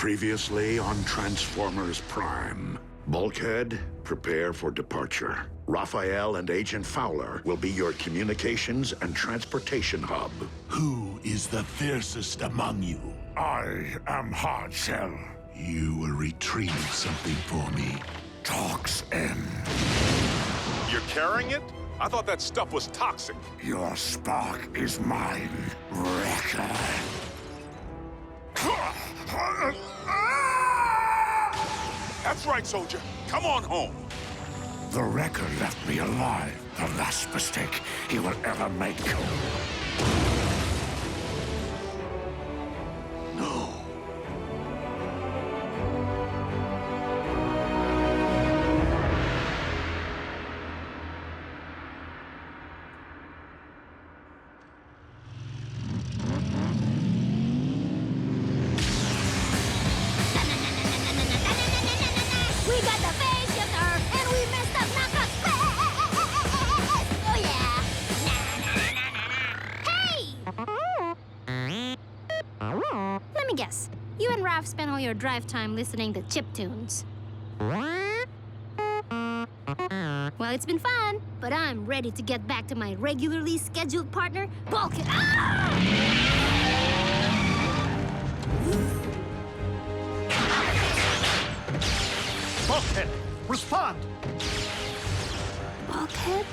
Previously on Transformers Prime. Bulkhead, prepare for departure. Rafael and Agent Fowler will be your communications and transportation hub. Who is the fiercest among you? I am Hardshell. You will retrieve something for me. Talks end. You're carrying it? I thought that stuff was toxic. Your spark is mine, Wrecker. That's right, soldier. Come on home. The Wrecker left me alive. The last mistake he will ever make. No. We got the phase shifter, and we messed up knockout space! Oh yeah! Hey! Let me guess. You and Raph spent all your drive time listening to chiptunes. Well, it's been fun, but I'm ready to get back to my regularly scheduled partner, Bulkhead. Bulkhead, respond! Bulkhead?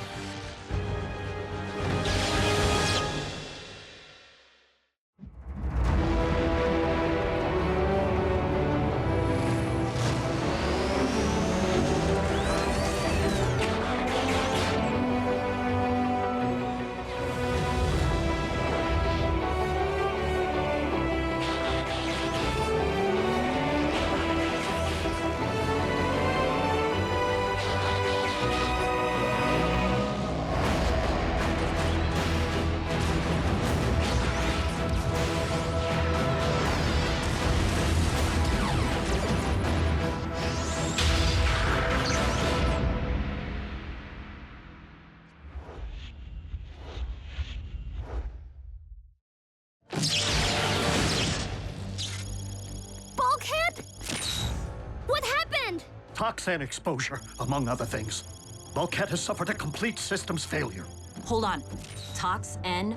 Bulkhead? What happened? Toxin exposure, among other things. Bulkhead has suffered a complete systems failure. Hold on. Tox N.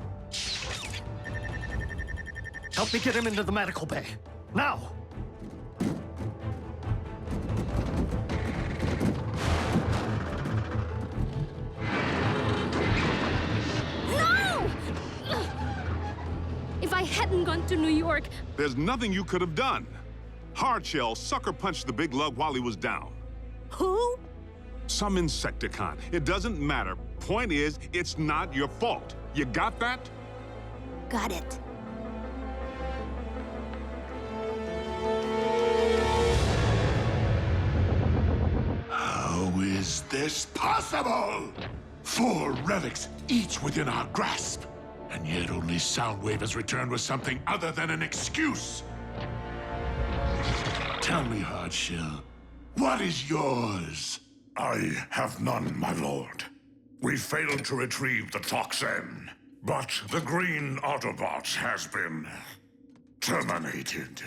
Help me get him into the medical bay. Now! No! If I hadn't gone to New York, There's nothing you could have done. Hardshell sucker punched the big lug while he was down. who? Some Insecticon. It doesn't matter. Point is, it's not your fault. You got that? Got it. How is this possible? 4 relics, each within our grasp. And yet only Soundwave has returned with something other than an excuse. Tell me, Hardshell, what is yours? I have none, my lord. We failed to retrieve the toxin, but the green Autobot has been terminated.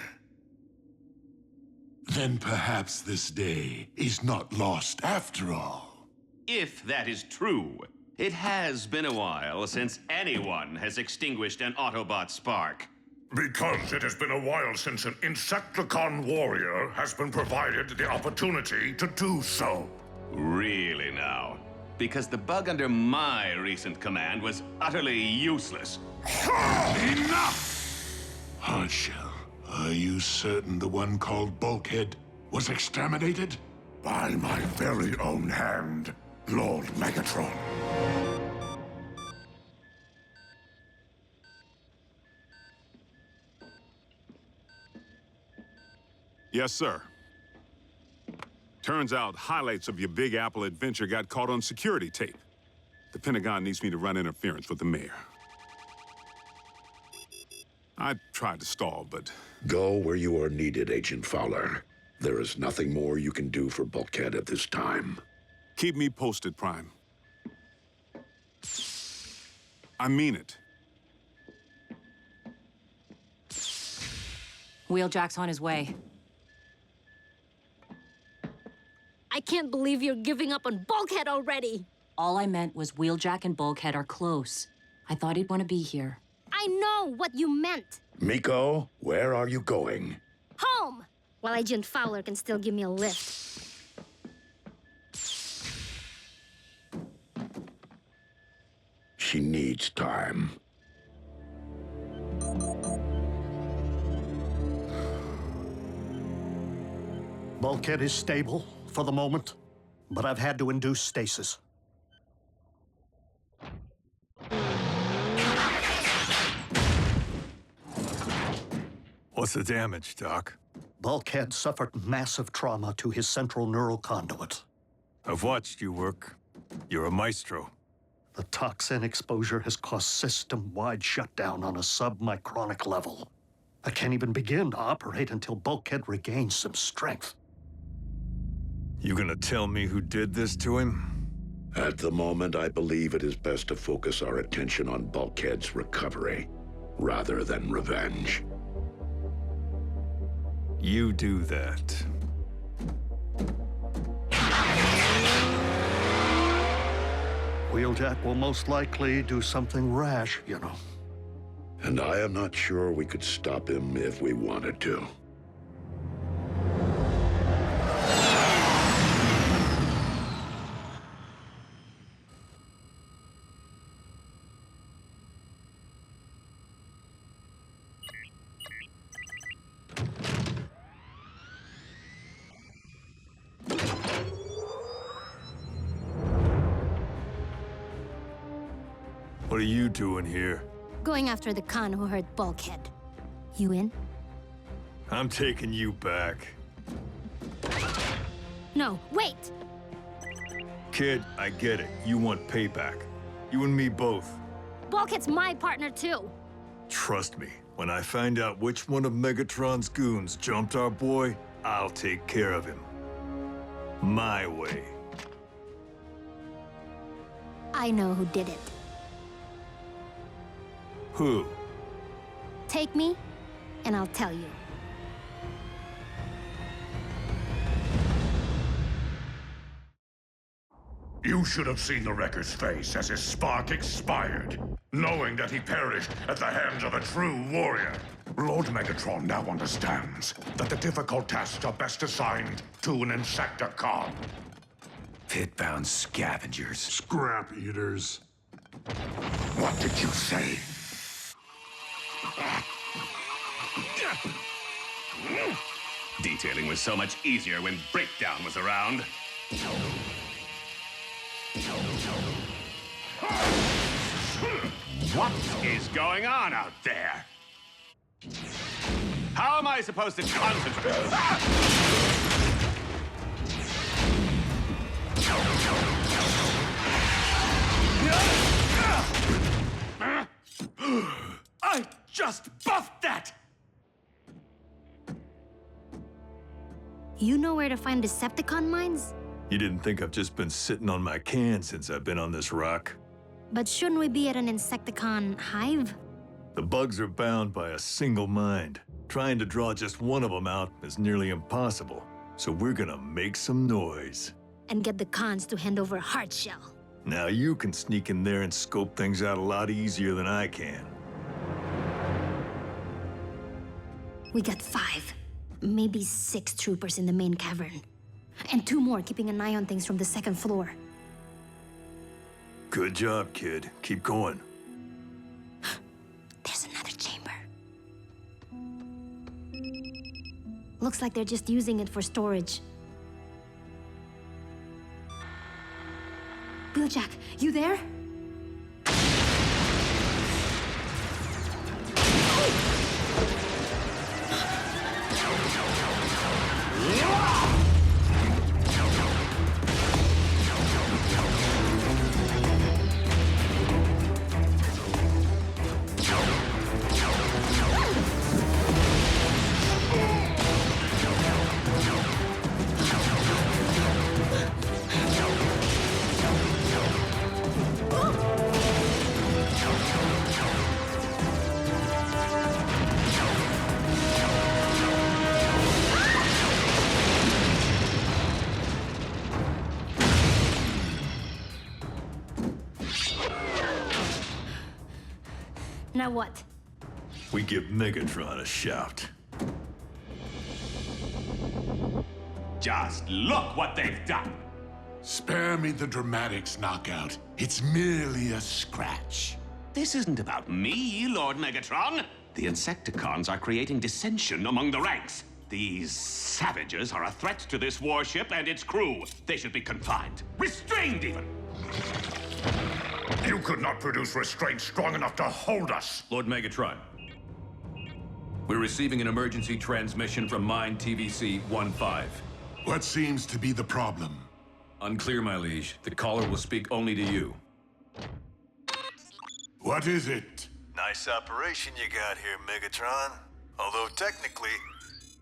Then perhaps this day is not lost after all. If that is true, it has been a while since anyone has extinguished an Autobot spark. Because it has been a while since an Insecticon warrior has been provided the opportunity to do so. Really now? Because the bug under my recent command was utterly useless. Enough! Hardshell, are you certain the one called Bulkhead was exterminated? By my very own hand, Lord Megatron. Yes, sir. Turns out highlights of your Big Apple adventure got caught on security tape. The Pentagon needs me to run interference with the mayor. I tried to stall, but... Go where you are needed, Agent Fowler. There is nothing more you can do for Bulkhead at this time. Keep me posted, Prime. I mean it. Wheeljack's on his way. can't believe you're giving up on Bulkhead already. All I meant was Wheeljack and Bulkhead are close. I thought he'd want to be here. I know what you meant. Miko, where are you going? Home! While Agent Fowler can still give me a lift. She needs time. Bulkhead is stable for the moment, but I've had to induce stasis. What's the damage, Doc? Bulkhead suffered massive trauma to his central neural conduit. I've watched you work. You're a maestro. The toxin exposure has caused system-wide shutdown on a submicronic level. I can't even begin to operate until Bulkhead regains some strength. You gonna tell me who did this to him? At the moment, I believe it is best to focus our attention on Bulkhead's recovery, rather than revenge. You do that. Wheeljack will most likely do something rash, you know. And I am not sure we could stop him if we wanted to. What are you doing here? Going after the con who hurt Bulkhead. You in? I'm taking you back. No, wait! Kid, I get it. You want payback. You and me both. Bulkhead's my partner too. Trust me, when I find out which one of Megatron's goons jumped our boy, I'll take care of him. My way. I know who did it. Who? Take me, and I'll tell you. You should have seen the Wrecker's face as his spark expired, knowing that he perished at the hands of a true warrior. Lord Megatron now understands that the difficult tasks are best assigned to an Insecticon. Pit-bound scavengers. Scrap eaters. What did you say? Detailing was so much easier when Breakdown was around. What is going on out there? How am I supposed to concentrate? I just buffed that! You know where to find Decepticon mines? You didn't think I've just been sitting on my can since I've been on this rock? But shouldn't we be at an Insecticon hive? The bugs are bound by a single mind. Trying to draw just one of them out is nearly impossible. So we're gonna make some noise. And get the cons to hand over Hardshell. Now you can sneak in there and scope things out a lot easier than I can. We got 5, maybe 6 troopers in the main cavern. And 2 more keeping an eye on things from the 2nd floor. Good job, kid. Keep going. There's another chamber. Looks like they're just using it for storage. Wheeljack, you there? Now what? We give Megatron a shout. Just look what they've done! Spare me the dramatics, Knockout. It's merely a scratch. This isn't about me, Lord Megatron. The Insecticons are creating dissension among the ranks. These savages are a threat to this warship and its crew. They should be confined. Restrained, even. You could not produce restraint strong enough to hold us. Lord Megatron. We're receiving an emergency transmission from Mine TVC 15. What seems to be the problem? Unclear, my liege. The caller will speak only to you. What is it? Nice operation you got here, Megatron. Although technically,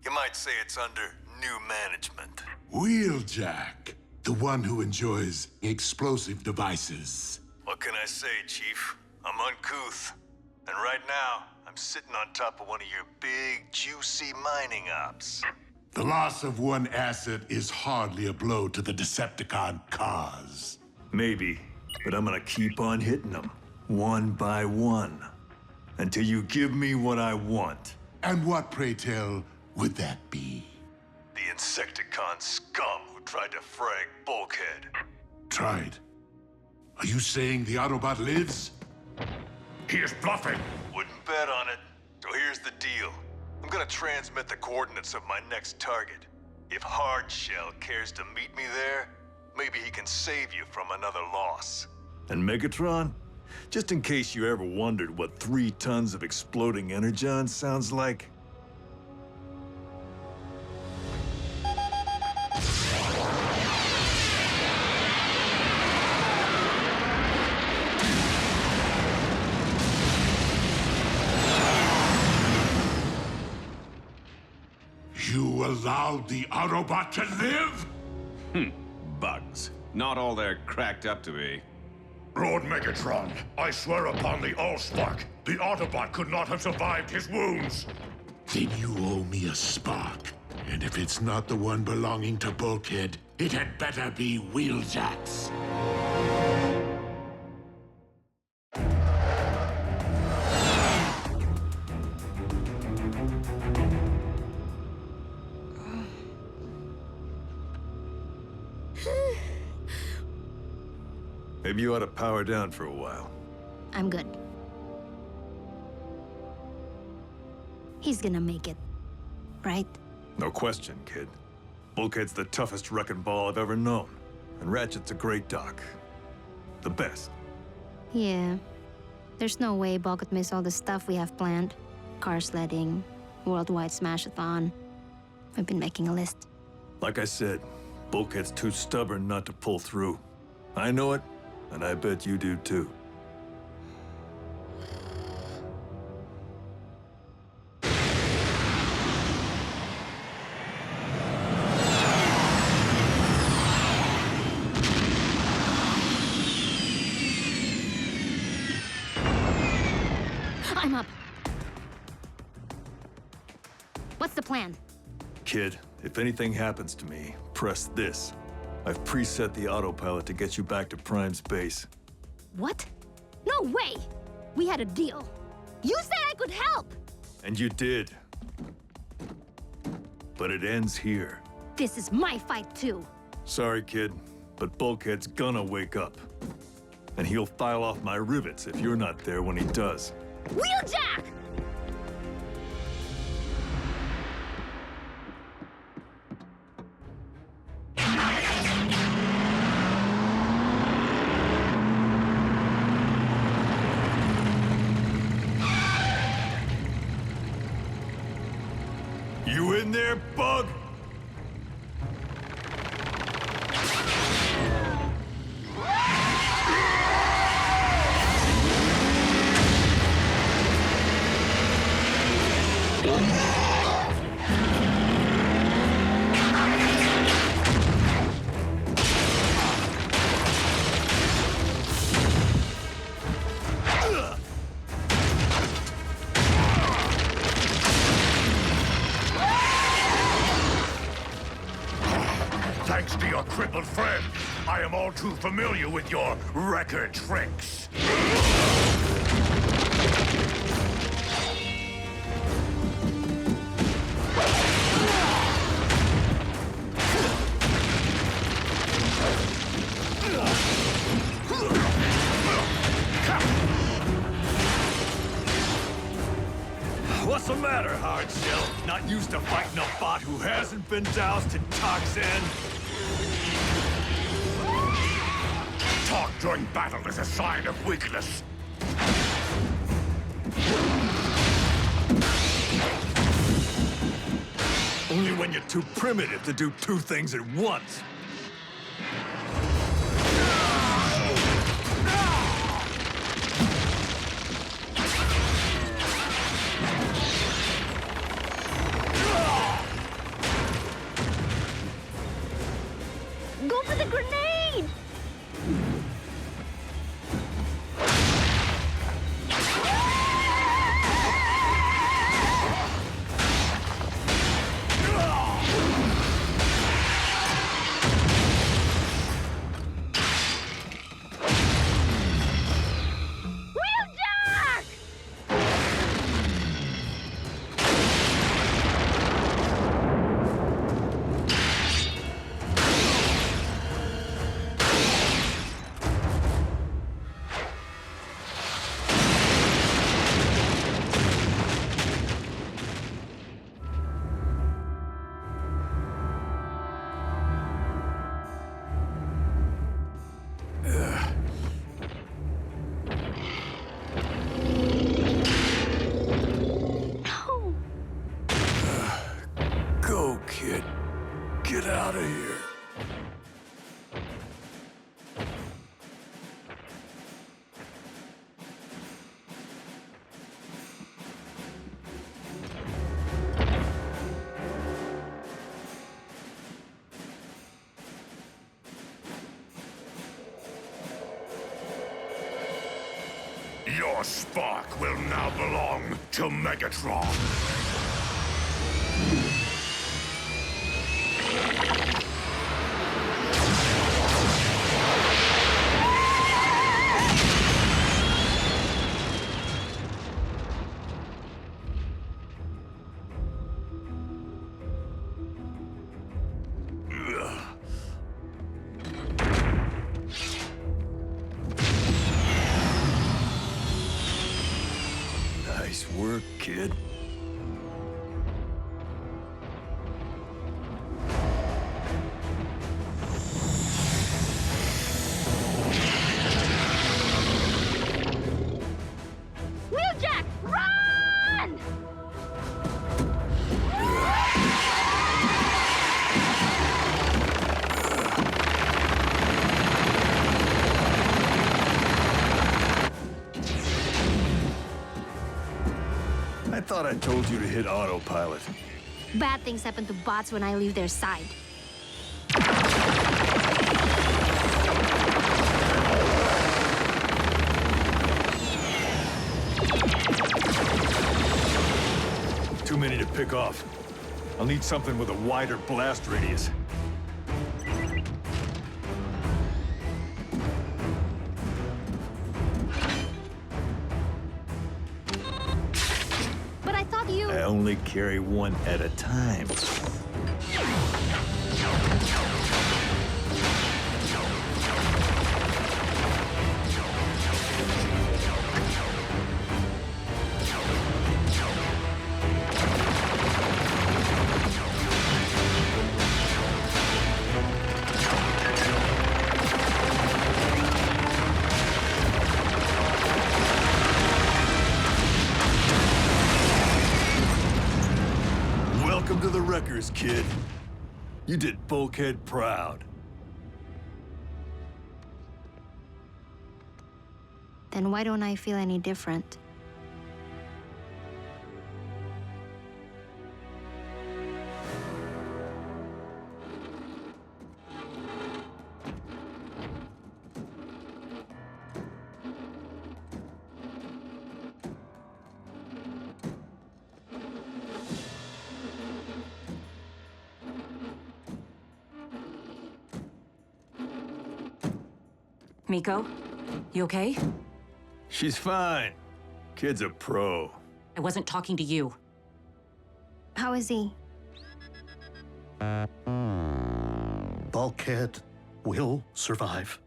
you might say it's under new management. Wheeljack, the one who enjoys explosive devices. What can I say, Chief? I'm uncouth. And right now, I'm sitting on top of one of your big, juicy mining ops. The loss of one asset is hardly a blow to the Decepticon cause. Maybe, but I'm gonna keep on hitting them, one by one, until you give me what I want. And what, pray tell, would that be? The Insecticon scum who tried to frag Bulkhead. Tried? Are you saying the Autobot lives? He is bluffing. Wouldn't bet on it. So here's the deal. I'm gonna transmit the coordinates of my next target. If Hardshell cares to meet me there, maybe he can save you from another loss. And Megatron, just in case you ever wondered what 3 tons of exploding energon sounds like, You allowed the Autobot to live? Bugs. Not all they're cracked up to be. Lord Megatron, I swear upon the Allspark, the Autobot could not have survived his wounds. Then you owe me a spark. And if it's not the one belonging to Bulkhead, it had better be Wheeljack's. maybe you ought to power down for a while. I'm good. He's gonna make it, right? No question, kid. Bulkhead's the toughest wrecking ball I've ever known. And Ratchet's a great doc. The best. Yeah. There's no way Bulk could miss all the stuff we have planned. Car sledding, worldwide smash-a-thon. We've been making a list. Like I said, Bulkhead's too stubborn not to pull through. I know it, and I bet you do too. I'm up. What's the plan? Kid, if anything happens to me, press this. I've preset the autopilot to get you back to Prime's base. What? No way! We had a deal. You said I could help! And you did. But it ends here. This is my fight too. Sorry, kid, but Bulkhead's gonna wake up. And he'll file off my rivets if you're not there when he does. Wheeljack! You in there, Bug? Thanks to your crippled friend, I am all too familiar with your wrecker tricks. fighting a bot who hasn't been doused in toxin? Talk during battle is a sign of weakness. Only when you're too primitive to do two things at once. Go for the grenade! Go, kid. Get out of here. Your spark will now belong to Megatron. Nice work, kid. Wheeljack, run! I thought I told you to hit autopilot. Bad things happen to bots when I leave their side. Too many to pick off. I'll need something with a wider blast radius. But I thought you... I only carry one at a time. Welcome to the Wreckers, kid. You did Bulkhead proud. Then why don't I feel any different? Miko, you okay? She's fine. Kid's a pro. I wasn't talking to you. How is he? Bulkhead will survive.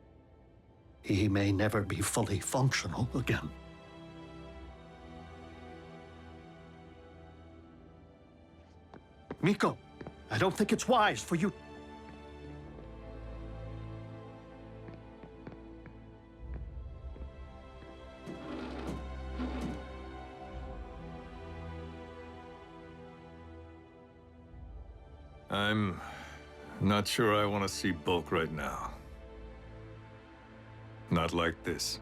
He may never be fully functional again. Miko, I don't think it's wise for you... I'm not sure I want to see Bulk right now. Not like this.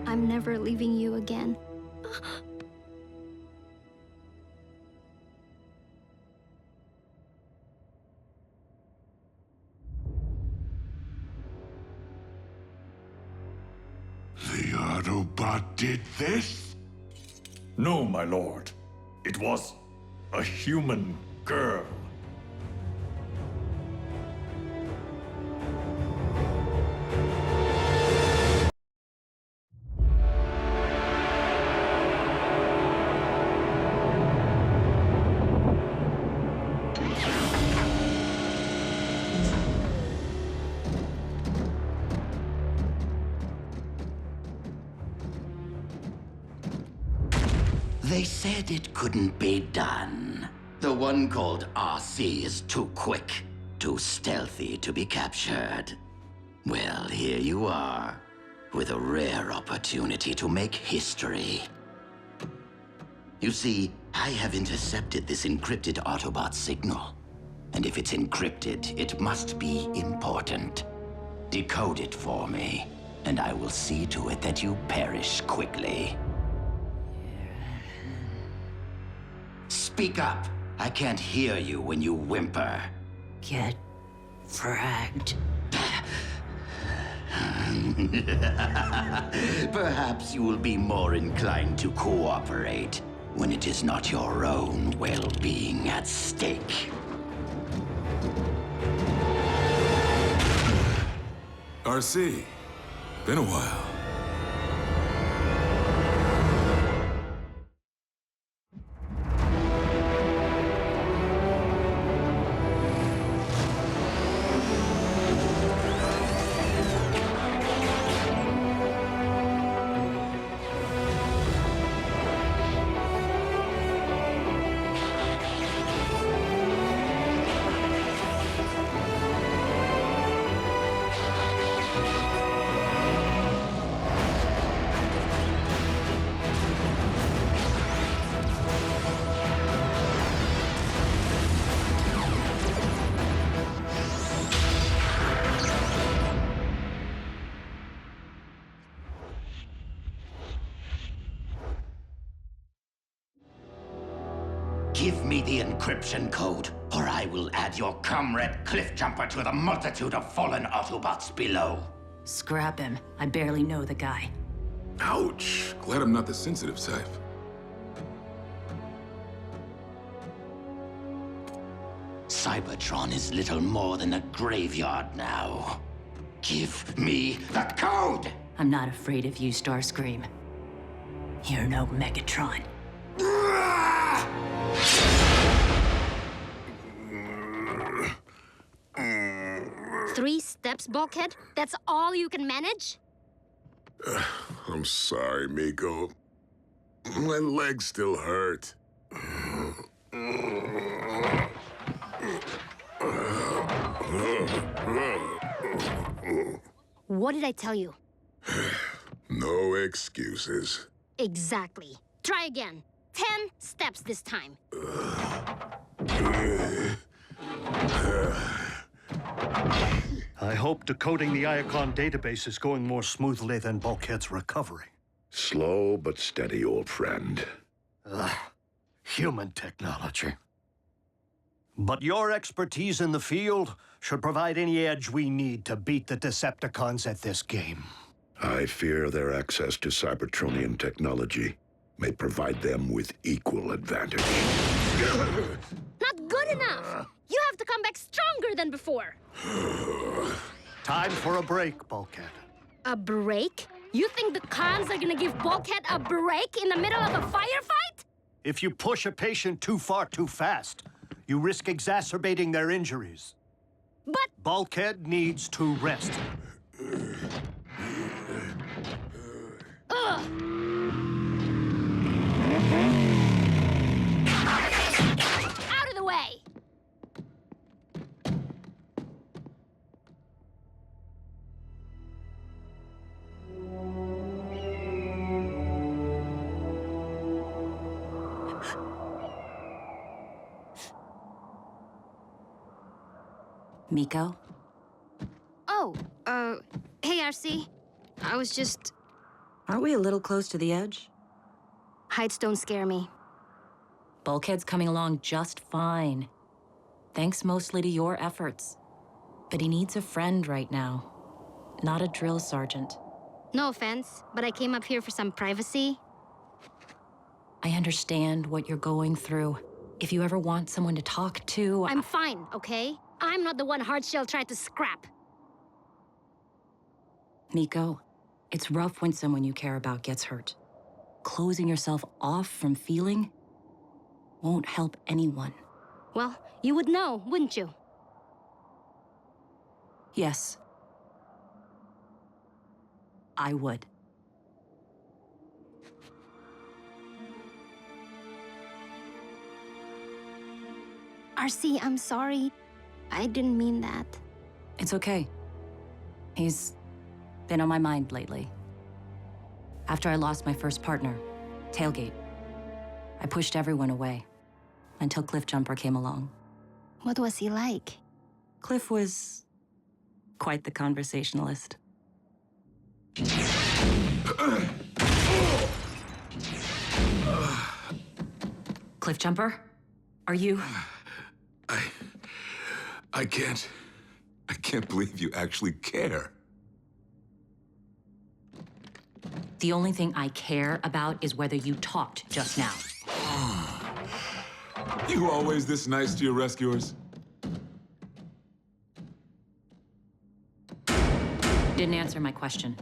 I'm never leaving you again. The Autobot did this? No, my lord. It was a human girl. They said it couldn't be done. The one called RC is too quick, too stealthy to be captured. Well, here you are, with a rare opportunity to make history. You see, I have intercepted this encrypted Autobot signal. And if it's encrypted, it must be important. Decode it for me, and I will see to it that you perish quickly. Speak up. I can't hear you when you whimper. Get fragged. Perhaps you will be more inclined to cooperate when it is not your own well-being at stake. RC, been a while. Give me the encryption code, or I will add your comrade Cliffjumper to the multitude of fallen Autobots below. Scrap him. I barely know the guy. Ouch. Glad I'm not the sensitive type. Cybertron is little more than a graveyard now. Give me that code! I'm not afraid of you, Starscream. You're no Megatron. 3 steps, Bulkhead? That's all you can manage? I'm sorry, Miko. My legs still hurt. What did I tell you? No excuses. Exactly. Try again. 10 steps this time. I hope decoding the Iacon database is going more smoothly than Bulkhead's recovery. Slow but steady, old friend. Human technology. But your expertise in the field should provide any edge we need to beat the Decepticons at this game. I fear their access to Cybertronian technology may provide them with equal advantage. Not good enough! You have to come back stronger than before! Time for a break, Bulkhead. A break? You think the cons are gonna give Bulkhead a break in the middle of a firefight? If you push a patient too far too fast, you risk exacerbating their injuries. But... Bulkhead needs to rest. Miko? Oh, hey, RC. I was just... Aren't we a little close to the edge? Heights don't scare me. Bulkhead's coming along just fine. Thanks mostly to your efforts. But he needs a friend right now, not a drill sergeant. No offense, but I came up here for some privacy. I understand what you're going through. If you ever want someone to talk to... I'm fine, okay? I'm not the one Hardshell tried to scrap. Miko, it's rough when someone you care about gets hurt. Closing yourself off from feeling won't help anyone. Well, you would know, wouldn't you? Yes. I would. RC, I'm sorry. I didn't mean that. It's okay. He's been on my mind lately. After I lost my first partner, Tailgate, I pushed everyone away until Cliffjumper came along. What was he like? Cliff was quite the conversationalist. Cliffjumper, are you? I can't believe you actually care. The only thing I care about is whether you talked just now. You always this nice to your rescuers? Didn't answer my question.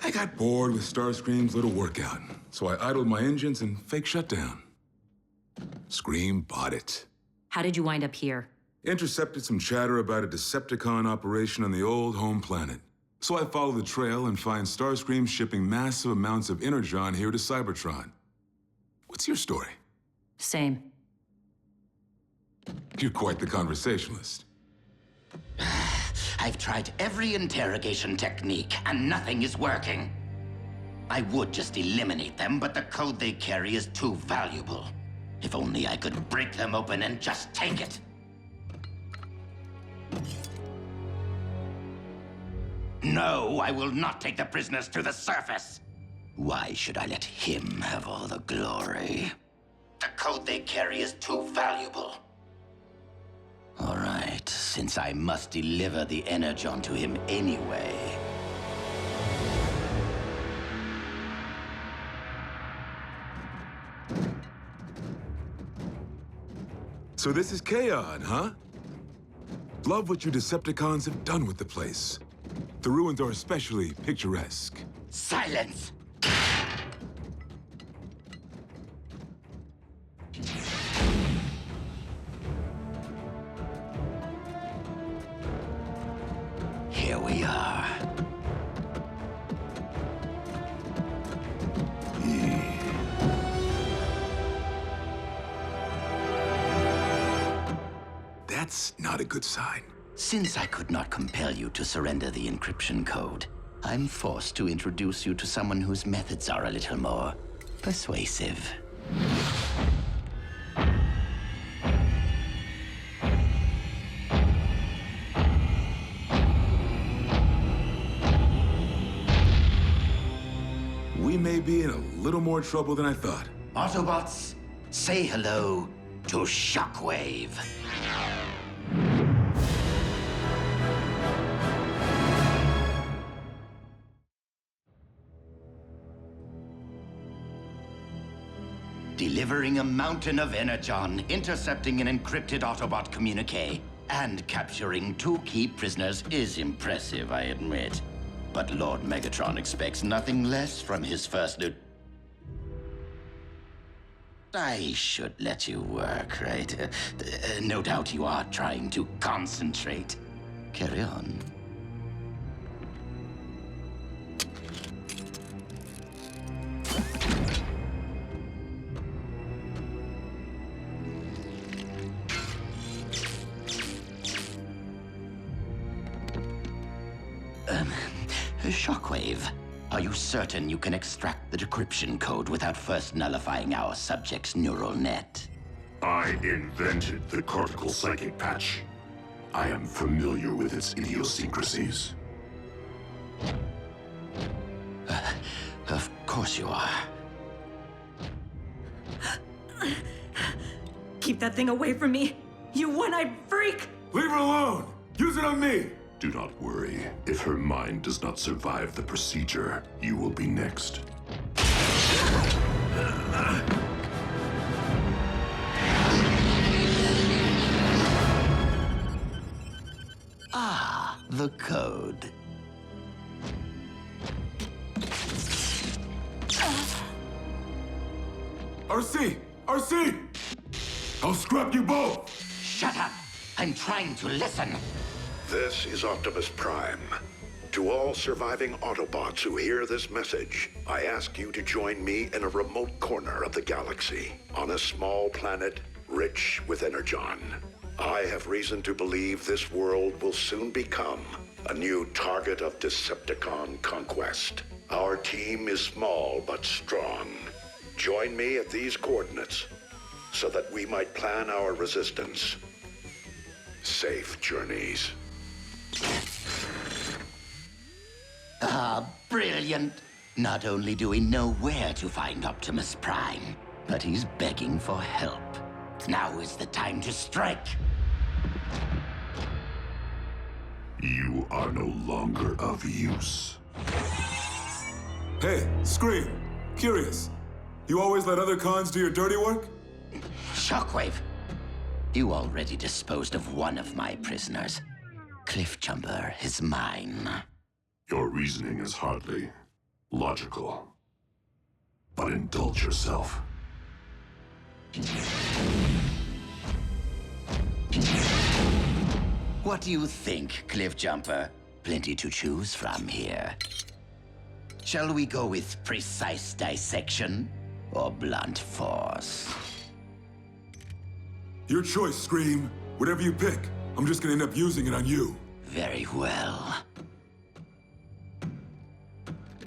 I got bored with Starscream's little workout, so I idled my engines and fake shutdown. Scream bought it. How did you wind up here? Intercepted some chatter about a Decepticon operation on the old home planet. So I follow the trail and find Starscream shipping massive amounts of Energon here to Cybertron. What's your story? Same. You're quite the conversationalist. I've tried every interrogation technique, and nothing is working. I would just eliminate them, but the code they carry is too valuable. If only I could break them open and just take it. No, I will not take the prisoners to the surface. Why should I let him have all the glory? The code they carry is too valuable. All right, since I must deliver the Energon to him anyway. So this is Chaos, huh? Love what you Decepticons have done with the place. The ruins are especially picturesque. Silence! Here we are. That's not a good sign. Since I could not compel you to surrender the encryption code, I'm forced to introduce you to someone whose methods are a little more persuasive. We may be in a little more trouble than I thought. Autobots, say hello to Shockwave. Delivering a mountain of Energon, intercepting an encrypted Autobot communique, and capturing 2 key prisoners is impressive, I admit. But Lord Megatron expects nothing less from his first I should let you work, right? No doubt you are trying to concentrate. Carry on. Shockwave, are you certain you can extract the decryption code without first nullifying our subject's neural net? I invented the cortical psychic patch. I am familiar with its idiosyncrasies. Of course you are. Keep that thing away from me, you one-eyed freak! Leave her alone! Use it on me! Do not worry. If her mind does not survive the procedure, you will be next. Ah, the code. RC! RC! I'll scrap you both! Shut up! I'm trying to listen. This is Optimus Prime. To all surviving Autobots who hear this message, I ask you to join me in a remote corner of the galaxy, on a small planet rich with energon. I have reason to believe this world will soon become a new target of Decepticon conquest. Our team is small but strong. Join me at these coordinates so that we might plan our resistance. Safe journeys. Ah, brilliant. Not only do we know where to find Optimus Prime, but he's begging for help. Now is the time to strike. You are no longer of use. Hey, Scream! Curious. You always let other cons do your dirty work? Shockwave! You already disposed of one of my prisoners. Cliffjumper is mine. Your reasoning is hardly logical. But indulge yourself. What do you think, Cliffjumper? Plenty to choose from here. Shall we go with precise dissection or blunt force? Your choice, Scream. Whatever you pick, I'm just gonna end up using it on you. Very well.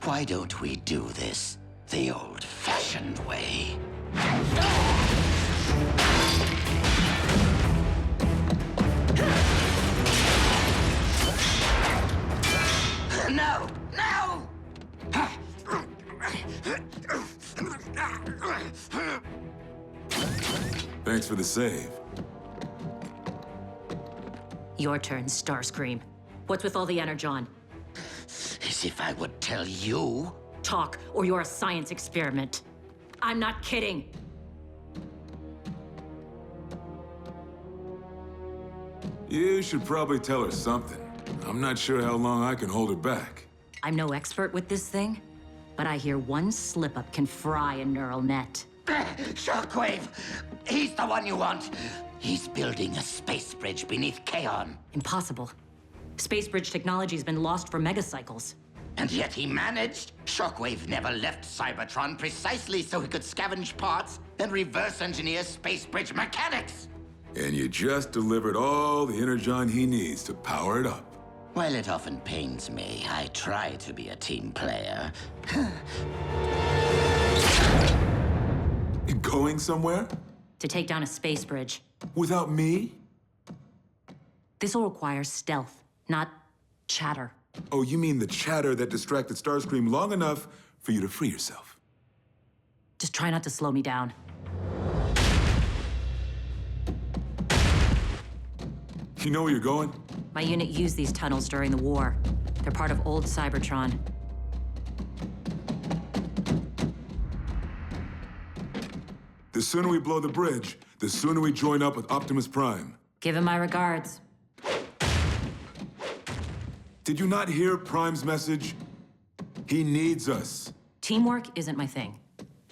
Why don't we do this the old-fashioned way? No! No! Thanks for the save. Your turn, Starscream. What's with all the energon? As if I would tell you. Talk, or you're a science experiment. I'm not kidding. You should probably tell her something. I'm not sure how long I can hold her back. I'm no expert with this thing, but I hear one slip-up can fry a neural net. Shockwave! He's the one you want! He's building a space bridge beneath Kaon. Impossible. Space bridge technology's been lost for megacycles. And yet he managed. Shockwave never left Cybertron precisely so he could scavenge parts and reverse engineer space bridge mechanics. And you just delivered all the energon he needs to power it up. While it often pains me, I try to be a team player. Going somewhere? To take down a space bridge. Without me? This will require stealth, not chatter. Oh, you mean the chatter that distracted Starscream long enough for you to free yourself? Just try not to slow me down. You know where you're going? My unit used these tunnels during the war. They're part of old Cybertron. The sooner we blow the bridge, the sooner we join up with Optimus Prime. Give him my regards. Did you not hear Prime's message? He needs us. Teamwork isn't my thing.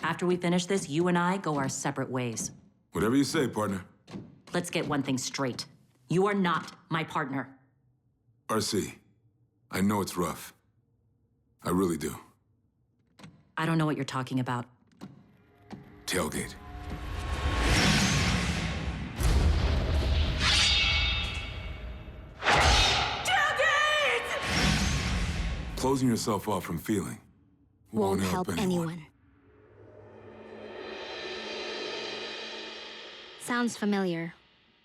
After we finish this, you and I go our separate ways. Whatever you say, partner. Let's get one thing straight. You are not my partner. RC, I know it's rough. I really do. I don't know what you're talking about. Tailgate. Closing yourself off from feeling won't help anyone. Sounds familiar.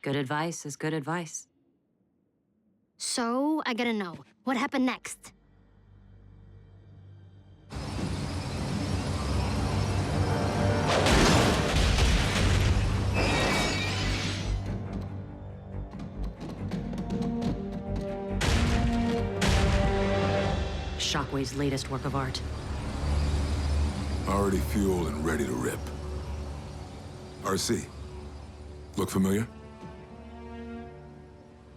Good advice is good advice. So, I gotta know, what happened next? Shockwave's latest work of art. Already fueled and ready to rip. RC. Look familiar?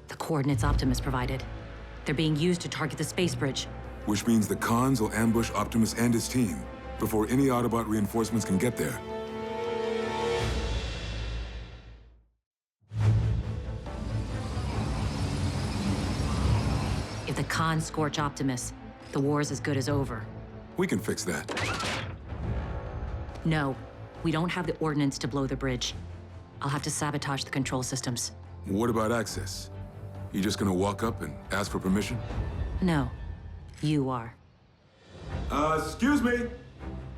The coordinates Optimus provided. They're being used to target the space bridge. Which means the Khans will ambush Optimus and his team before any Autobot reinforcements can get there. If the Khans scorch Optimus, the war's as good as over. We can fix that. No, we don't have the ordnance to blow the bridge. I'll have to sabotage the control systems. What about access? You just gonna walk up and ask for permission? No, you are. Excuse me.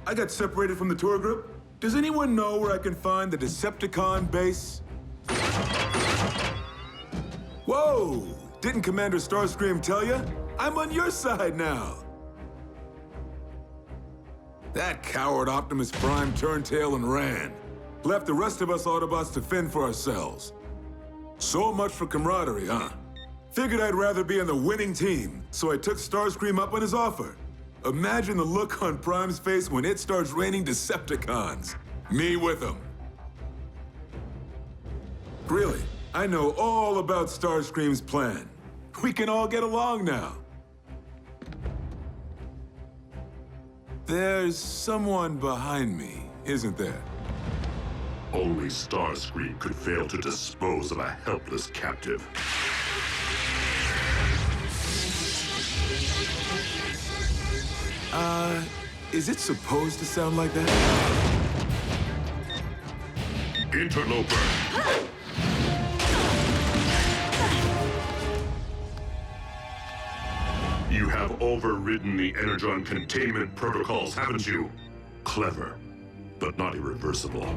I got separated from the tour group. Does anyone know where I can find the Decepticon base? Whoa! Didn't Commander Starscream tell you? I'm on your side now. That coward Optimus Prime turned tail and ran. Left the rest of us Autobots to fend for ourselves. So much for camaraderie, huh? Figured I'd rather be on the winning team, so I took Starscream up on his offer. Imagine the look on Prime's face when it starts raining Decepticons. Me with him. Really, I know all about Starscream's plan. We can all get along now. There's someone behind me, isn't there? Only Starscream could fail to dispose of a helpless captive. Is it supposed to sound like that? Interloper! You have overridden the Energon containment protocols, haven't you? Clever, but not irreversible.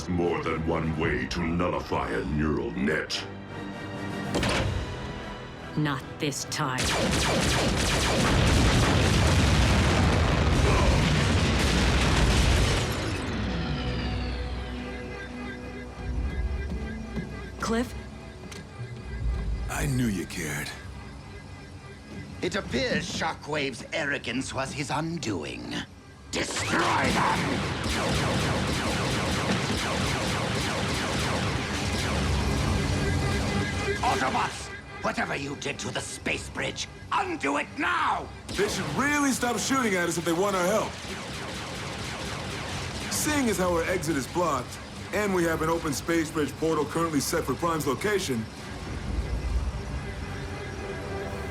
More than one way to nullify a neural net. Not this time. Cliff? I knew you cared. It appears Shockwave's arrogance was his undoing. Destroy them! Autobots! Whatever you did to the space bridge, undo it now! They should really stop shooting at us if they want our help. Seeing as how our exit is blocked, and we have an open space bridge portal currently set for Prime's location...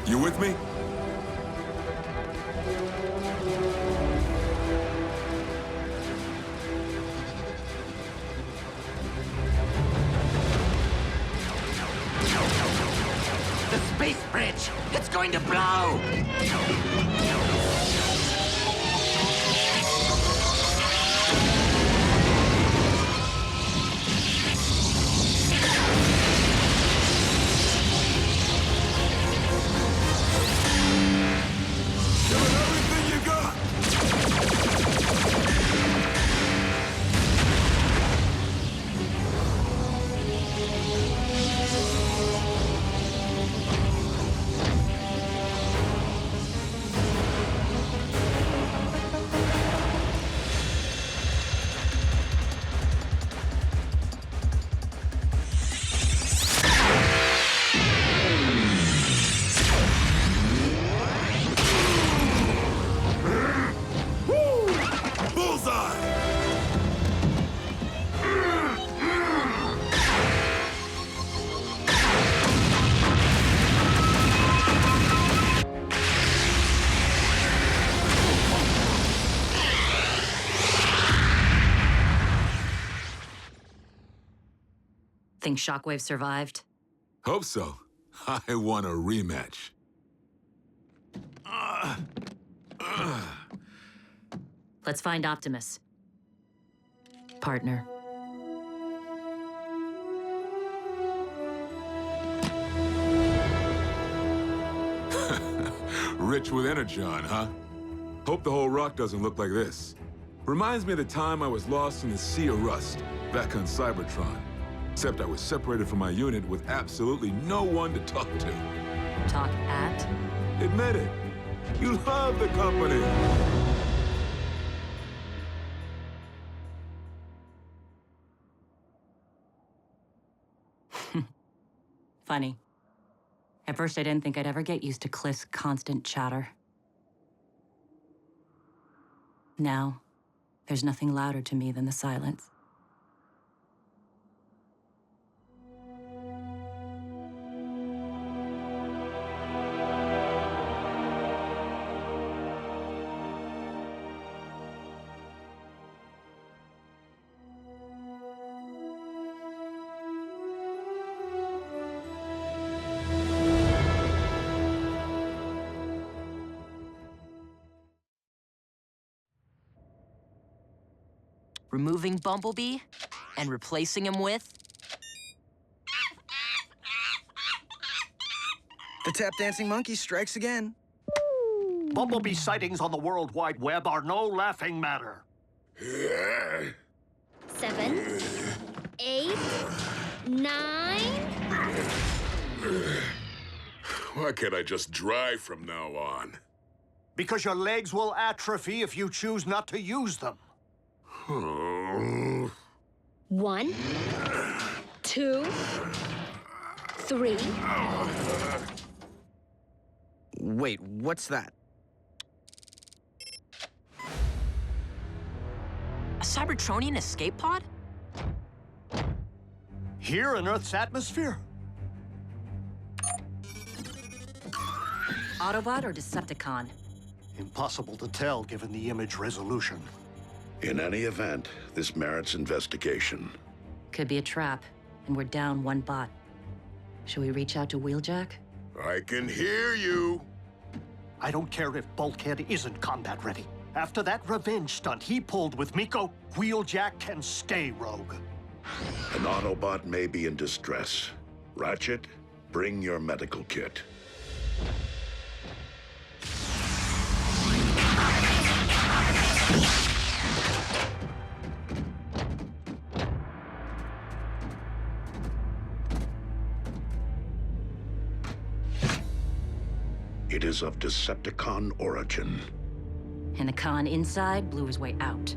You with me? The space bridge! It's going to blow! Think Shockwave survived? Hope so. I want a rematch. Let's find Optimus. Partner. Rich with Energon, huh? Hope the whole rock doesn't look like this. Reminds me of the time I was lost in the Sea of Rust, back on Cybertron. Except I was separated from my unit with absolutely no one to talk to. Talk at? Admit it. You love the company. Funny. At first, I didn't think I'd ever get used to Cliff's constant chatter. Now, there's nothing louder to me than the silence. Removing Bumblebee and replacing him with... The tap dancing monkey strikes again. Bumblebee sightings on the World Wide Web are no laughing matter. 7, 8, 9... Why can't I just drive from now on? Because your legs will atrophy if you choose not to use them. 1, 2, 3. Wait, what's that? A Cybertronian escape pod? Here in Earth's atmosphere? Autobot or Decepticon? Impossible to tell given the image resolution. In any event, this merits investigation. Could be a trap, and we're down one bot. Should we reach out to Wheeljack? I can hear you. I don't care if Bulkhead isn't combat ready. After that revenge stunt he pulled with Miko, Wheeljack can stay rogue. An Autobot may be in distress. Ratchet, bring your medical kit. It is of Decepticon origin. And the con inside blew his way out.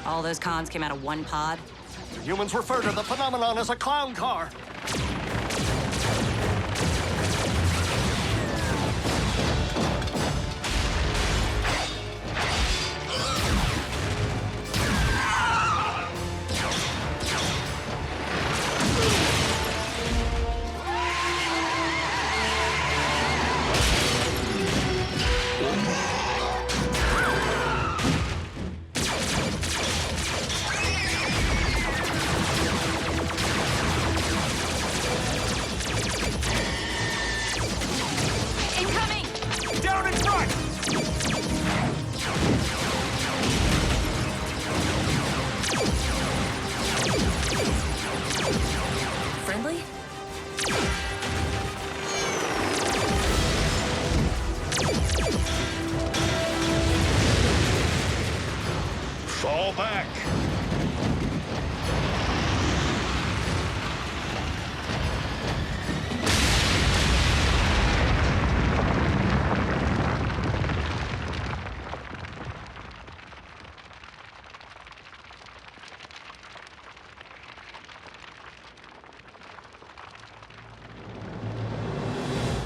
All those cons came out of one pod? The humans refer to the phenomenon as a clown car. back!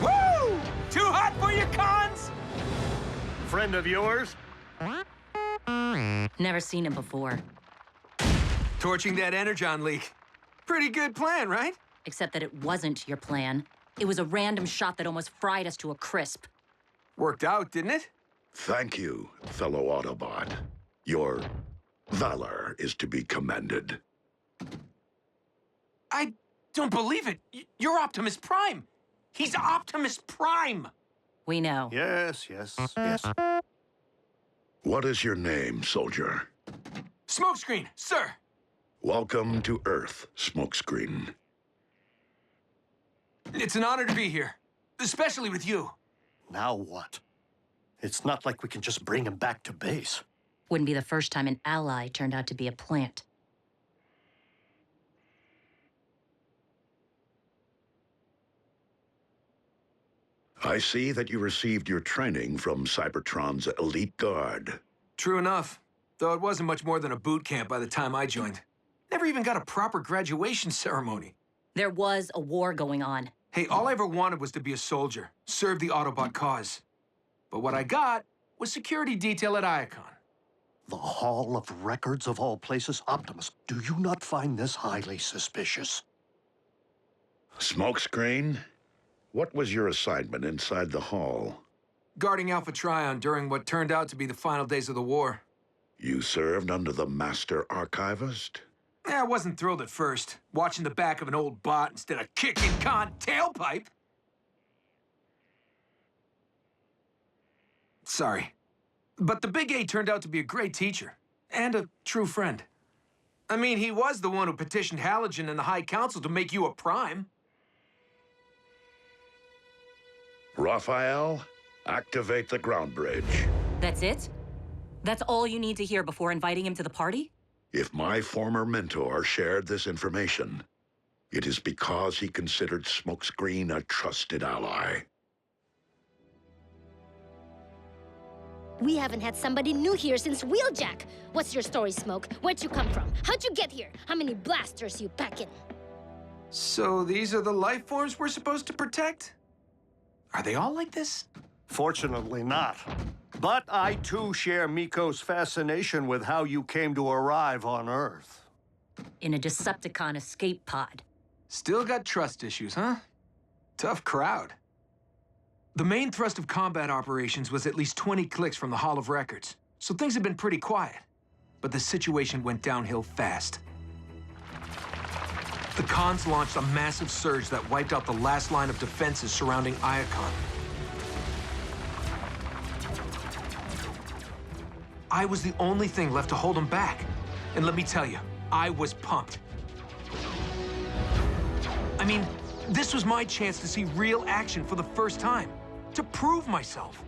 Woo! Too hot for your cons? Friend of yours? Never seen him before. Torching that energon leak. Pretty good plan, right? Except that it wasn't your plan. It was a random shot that almost fried us to a crisp. Worked out, didn't it? Thank you, fellow Autobot. Your valor is to be commended. I don't believe it. You're Optimus Prime. He's Optimus Prime. We know. Yes, yes, yes. What is your name, soldier? Smokescreen, sir. Welcome to Earth, Smokescreen. It's an honor to be here, especially with you. Now what? It's not like we can just bring him back to base. Wouldn't be the first time an ally turned out to be a plant. I see that you received your training from Cybertron's elite guard. True enough. Though it wasn't much more than a boot camp by the time I joined. Never even got a proper graduation ceremony. There was a war going on. Hey, all I ever wanted was to be a soldier, serve the Autobot cause. But what I got was security detail at Iacon. The Hall of Records of all places? Optimus, do you not find this highly suspicious? Smokescreen, what was your assignment inside the hall? Guarding Alpha Trion during what turned out to be the final days of the war. You served under the Master Archivist? I wasn't thrilled at first, watching the back of an old bot instead of kicking Khan tailpipe. Sorry. But the Big A turned out to be a great teacher, and a true friend. I mean, he was the one who petitioned Halogen and the High Council to make you a Prime. Rafael, activate the ground bridge. That's it? That's all you need to hear before inviting him to the party? If my former mentor shared this information, it is because he considered Smokescreen a trusted ally. We haven't had somebody new here since Wheeljack. What's your story, Smoke? Where'd you come from? How'd you get here? How many blasters you packing? So these are the life forms we're supposed to protect? Are they all like this? Fortunately not. But I too share Miko's fascination with how you came to arrive on Earth. In a Decepticon escape pod. Still got trust issues, huh? Tough crowd. The main thrust of combat operations was at least 20 clicks from the Hall of Records, so things have been pretty quiet. But the situation went downhill fast. The cons launched a massive surge that wiped out the last line of defenses surrounding Iacon. I was the only thing left to hold them back. And let me tell you, I was pumped. I mean, this was my chance to see real action for the first time, to prove myself.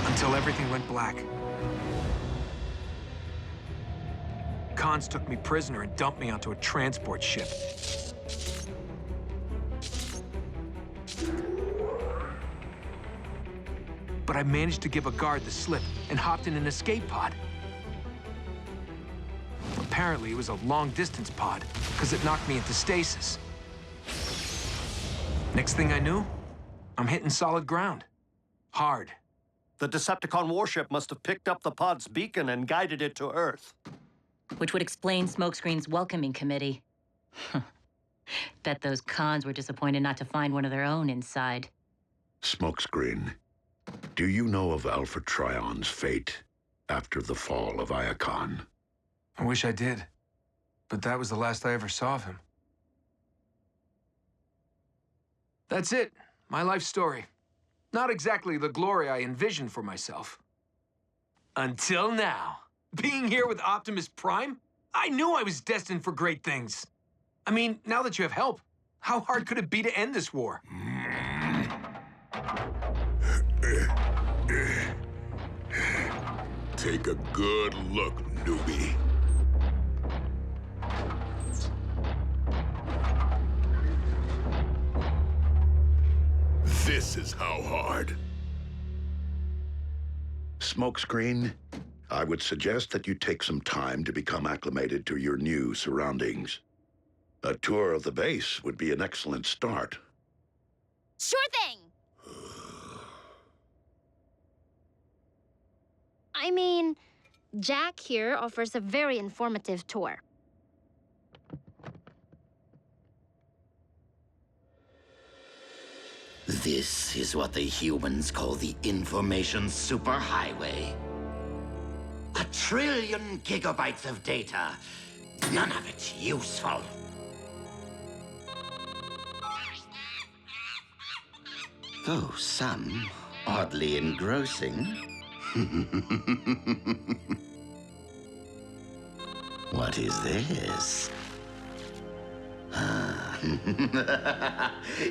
Until everything went black. Cons took me prisoner and dumped me onto a transport ship. But I managed to give a guard the slip and hopped in an escape pod. Apparently, it was a long-distance pod, because it knocked me into stasis. Next thing I knew, I'm hitting solid ground. Hard. The Decepticon warship must have picked up the pod's beacon and guided it to Earth. Which would explain Smokescreen's welcoming committee. Bet those cons were disappointed not to find one of their own inside. Smokescreen, do you know of Alpha Trion's fate after the fall of Iacon? I wish I did, but that was the last I ever saw of him. That's it, my life story. Not exactly the glory I envisioned for myself. Until now. Being here with Optimus Prime, I knew I was destined for great things. I mean, now that you have help, how hard could it be to end this war? Take a good look, newbie. This is how hard. Smokescreen, I would suggest that you take some time to become acclimated to your new surroundings. A tour of the base would be an excellent start. Sure thing! I mean, Jack here offers a very informative tour. This is what the humans call the information superhighway. 1 trillion gigabytes of data. None of it useful. Though some oddly engrossing. What is this?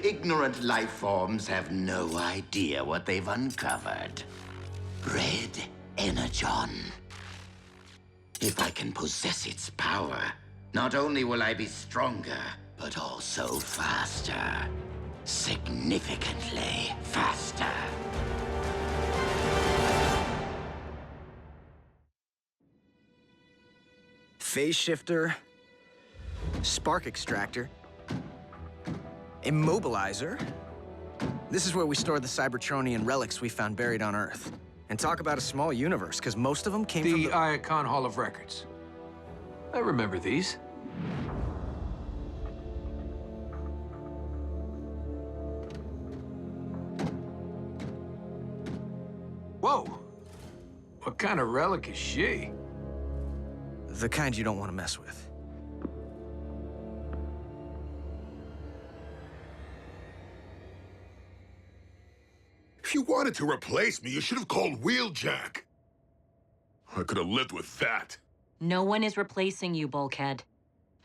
Ignorant life forms have no idea what they've uncovered. Red Energon. If I can possess its power, not only will I be stronger, but also faster. Significantly faster. Phase shifter, spark extractor, immobilizer. This is where we store the Cybertronian relics we found buried on Earth. And talk about a small universe, because most of them came from the Iacon Hall of Records. I remember these. Whoa! What kind of relic is she? The kind you don't want to mess with. If you wanted to replace me, you should have called Wheeljack. I could have lived with that. No one is replacing you, Bulkhead.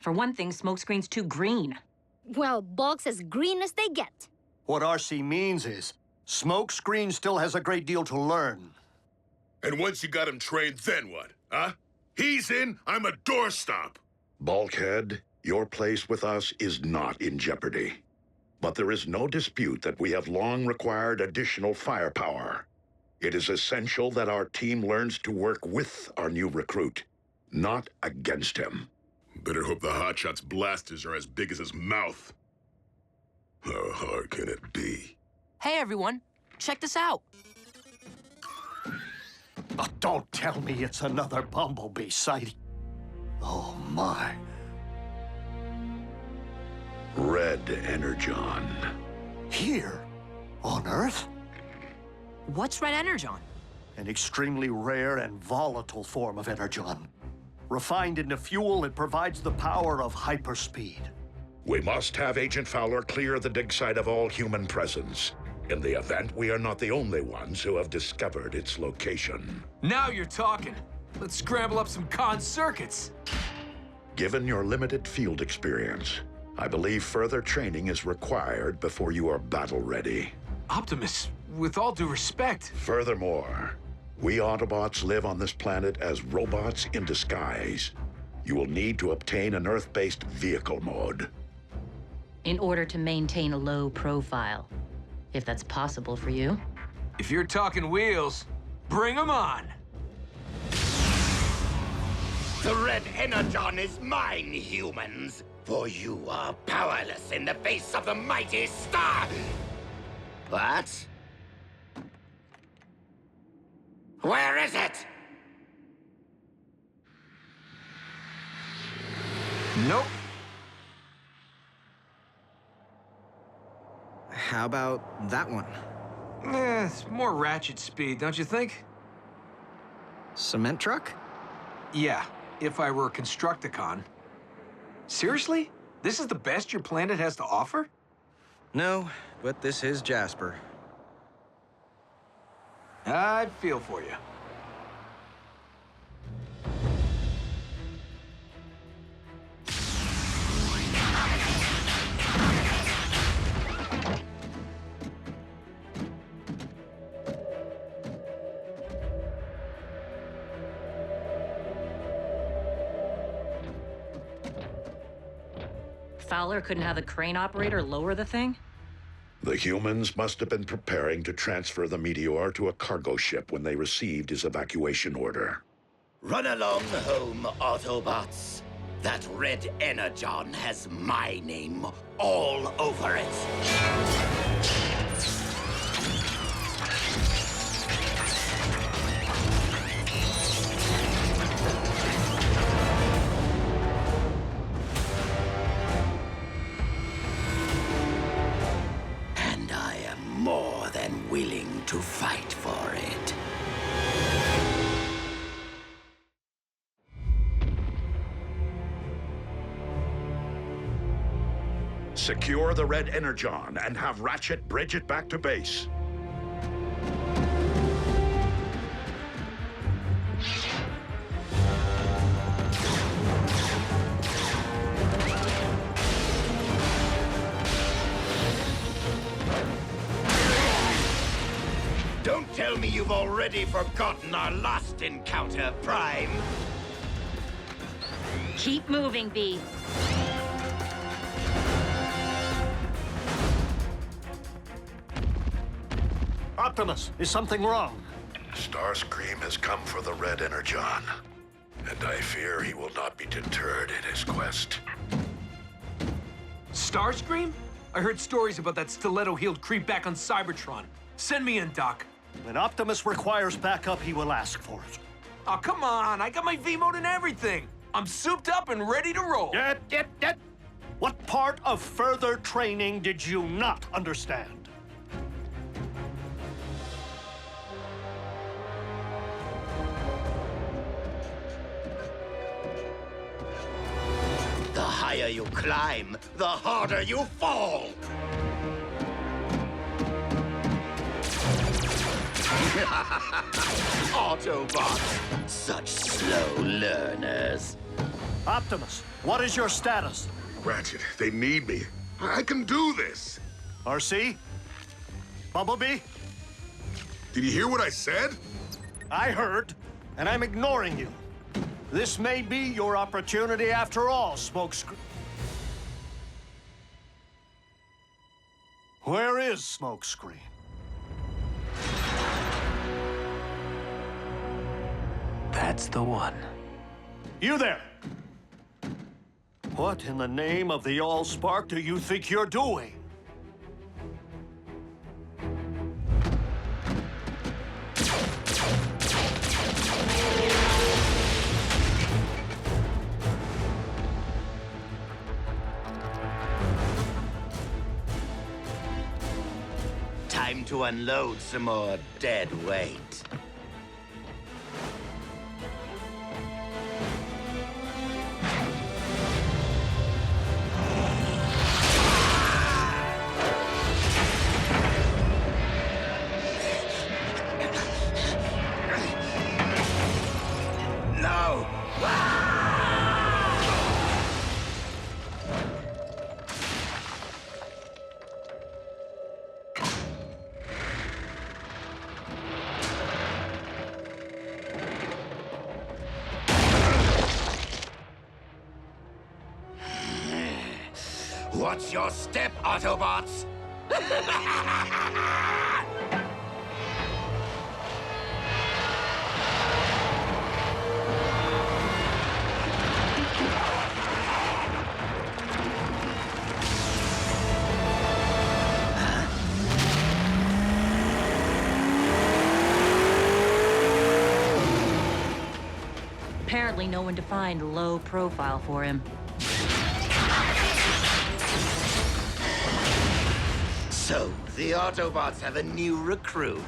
For one thing, Smokescreen's too green. Well, Bulk's as green as they get. What RC means is, Smokescreen still has a great deal to learn. And once you got him trained, then what, huh? He's in, I'm a doorstop. Bulkhead, your place with us is not in jeopardy. But there is no dispute that we have long required additional firepower. It is essential that our team learns to work with our new recruit, not against him. Better hope the Hotshot's blasters are as big as his mouth. How hard can it be? Hey, everyone. Check this out. Oh, don't tell me it's another Bumblebee sighting. Oh, my. Red Energon. Here? On Earth? What's Red Energon? An extremely rare and volatile form of Energon. Refined into fuel, it provides the power of hyperspeed. We must have Agent Fowler clear the dig site of all human presence. In the event, we are not the only ones who have discovered its location. Now you're talking. Let's scramble up some con circuits. Given your limited field experience, I believe further training is required before you are battle-ready. Optimus, with all due respect. Furthermore, we Autobots live on this planet as robots in disguise. You will need to obtain an Earth-based vehicle mode. In order to maintain a low profile, if that's possible for you. If you're talking wheels, bring them on. The Red Energon is mine, humans. For you are powerless in the face of the mighty star. What? Where is it? Nope. How about that one? It's more ratchet speed, don't you think? Cement truck? Yeah, if I were a Constructicon. Seriously? This is the best your planet has to offer? No, but this is Jasper. I feel for you. Fowler couldn't have the crane operator lower the thing? The humans must have been preparing to transfer the meteor to a cargo ship when they received his evacuation order. Run along home, Autobots. That red energon has my name all over it. And I am more than willing to fight for it. Secure the red energon and have Ratchet bridge it back to base. Don't tell me you've already forgotten our last encounter, Prime. Keep moving, B. Optimus, is something wrong? Starscream has come for the red energon, and I fear he will not be deterred in his quest. Starscream? I heard stories about that stiletto-heeled creep back on Cybertron. Send me in, Doc. When Optimus requires backup, he will ask for it. Oh, come on. I got my V-mode and everything. I'm souped up and ready to roll. What part of further training did you not understand? The higher you climb, the harder you fall. Autobots, such slow learners. Optimus, what is your status? Ratchet, they need me. I can do this. RC? Bumblebee? Did you hear what I said? I heard, and I'm ignoring you. This may be your opportunity after all, Smokescreen. Where is Smokescreen? That's the one. You there! What in the name of the Allspark do you think you're doing? Time to unload some more dead weight. No! Watch your step, Autobots! Apparently no one defined low profile for him. So, the Autobots have a new recruit.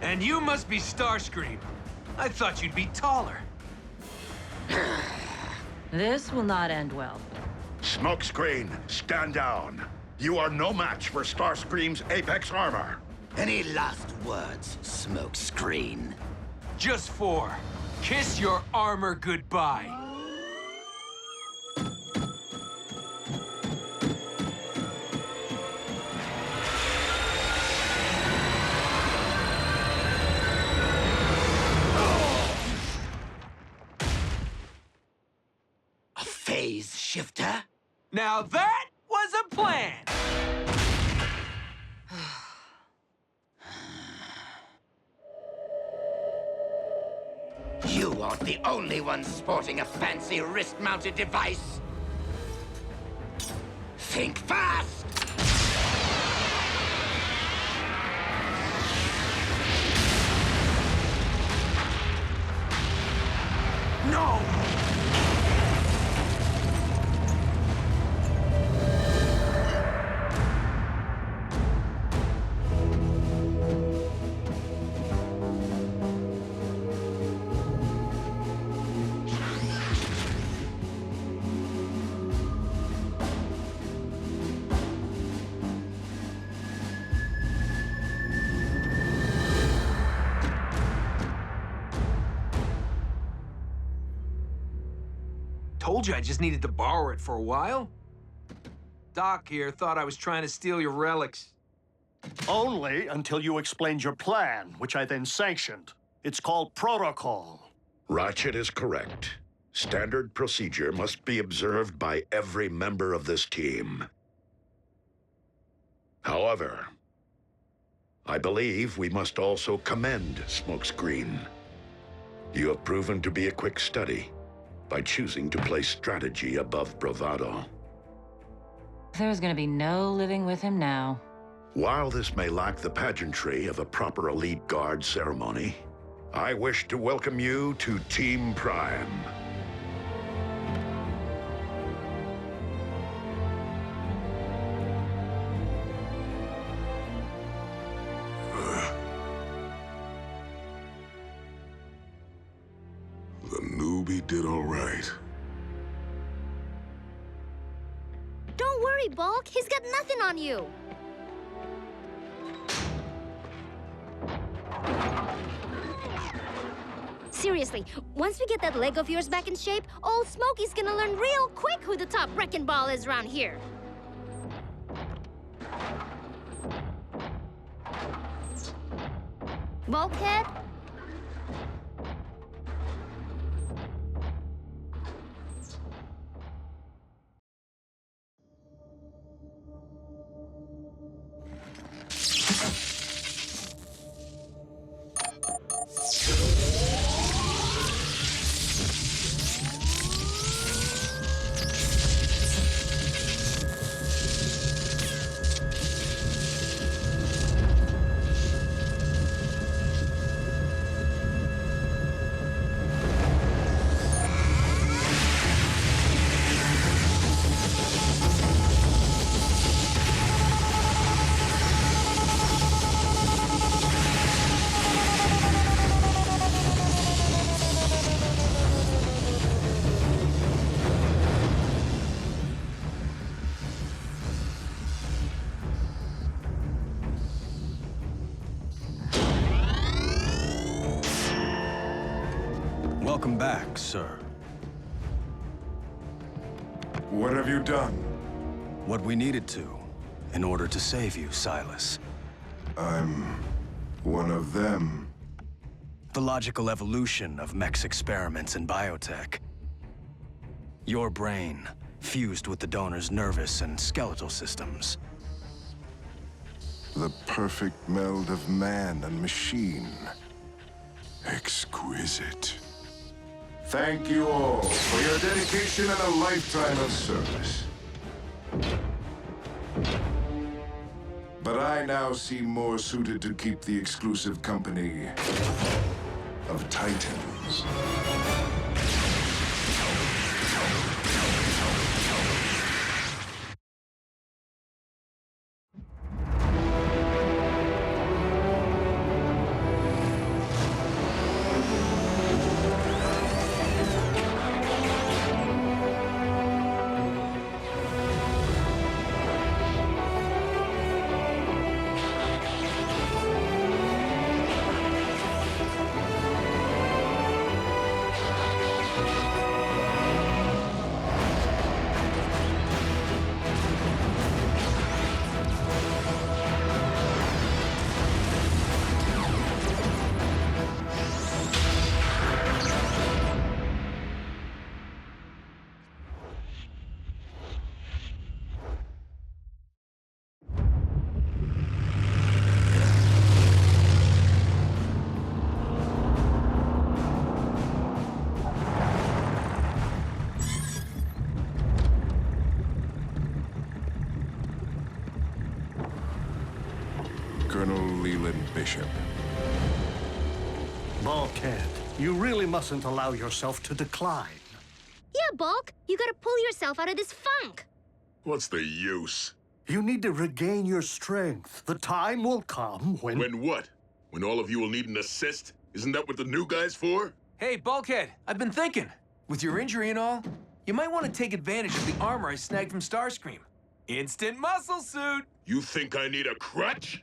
And you must be Starscream. I thought you'd be taller. This will not end well. Smokescreen, stand down. You are no match for Starscream's Apex armor. Any last words, Smokescreen? Just 4. Kiss your armor goodbye. phase shifter? Now that was a plan! You aren't the only one sporting a fancy wrist-mounted device. Think fast! No! Told you I just needed to borrow it for a while. Doc here thought I was trying to steal your relics. Only until you explained your plan, which I then sanctioned. It's called protocol. Ratchet is correct. Standard procedure must be observed by every member of this team. However, I believe we must also commend Smokescreen. You have proven to be a quick study by choosing to place strategy above bravado. There's gonna be no living with him now. While this may lack the pageantry of a proper elite guard ceremony, I wish to welcome you to Team Prime. The newbie did all right. Don't worry, Bulk. He's got nothing on you. Seriously, once we get that leg of yours back in shape, old Smokey's gonna learn real quick who the top wrecking ball is around here. Bulkhead? Welcome back, sir. What have you done? What we needed to, in order to save you, Silas. I'm one of them. The logical evolution of mech's experiments in biotech. Your brain, fused with the donor's nervous and skeletal systems. The perfect meld of man and machine. Exquisite. Thank you all for your dedication and a lifetime of service. But I now seem more suited to keep the exclusive company of Titans. Colonel Leland Bishop. Bulkhead, you really mustn't allow yourself to decline. Yeah, Bulk, you gotta pull yourself out of this funk. What's the use? You need to regain your strength. The time will come when... When what? When all of you will need an assist? Isn't that what the new guy's for? Hey, Bulkhead, I've been thinking. With your injury and all, you might want to take advantage of the armor I snagged from Starscream. Instant muscle suit! You think I need a crutch?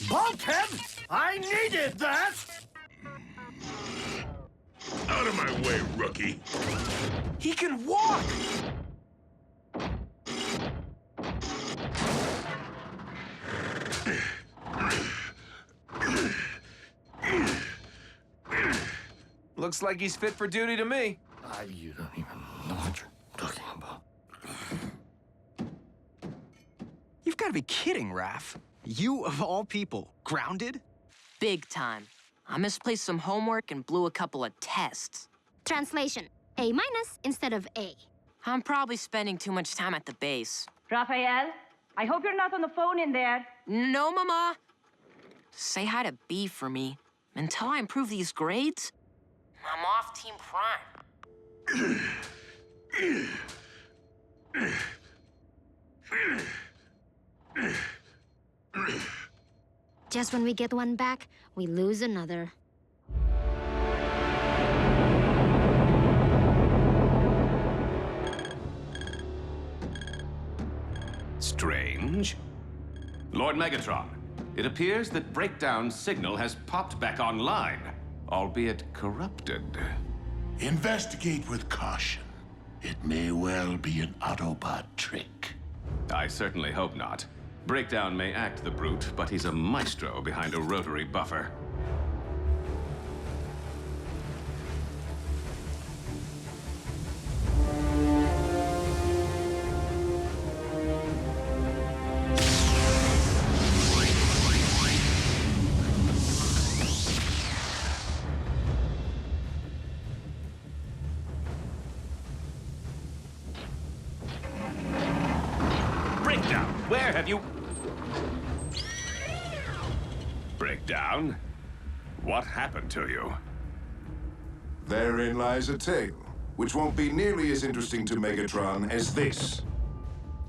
Bulkhead! I needed that! Out of my way, rookie. He can walk! Looks like he's fit for duty to me. You don't even know what you're talking about. You've got to be kidding, Raph. You, of all people, grounded? Big time. I misplaced some homework and blew a couple of tests. Translation, A- instead of A. I'm probably spending too much time at the base. Rafael, I hope you're not on the phone in there. No, Mama. Say hi to B for me. Until I improve these grades, I'm off Team Prime. Just when we get one back, we lose another. Strange. Lord Megatron, it appears that Breakdown's signal has popped back online, albeit corrupted. Investigate with caution. It may well be an Autobot trick. I certainly hope not. Breakdown may act the brute, but he's a maestro behind a rotary buffer. Breakdown, where have you... Breakdown? What happened to you? Therein lies a tale, which won't be nearly as interesting to Megatron as this.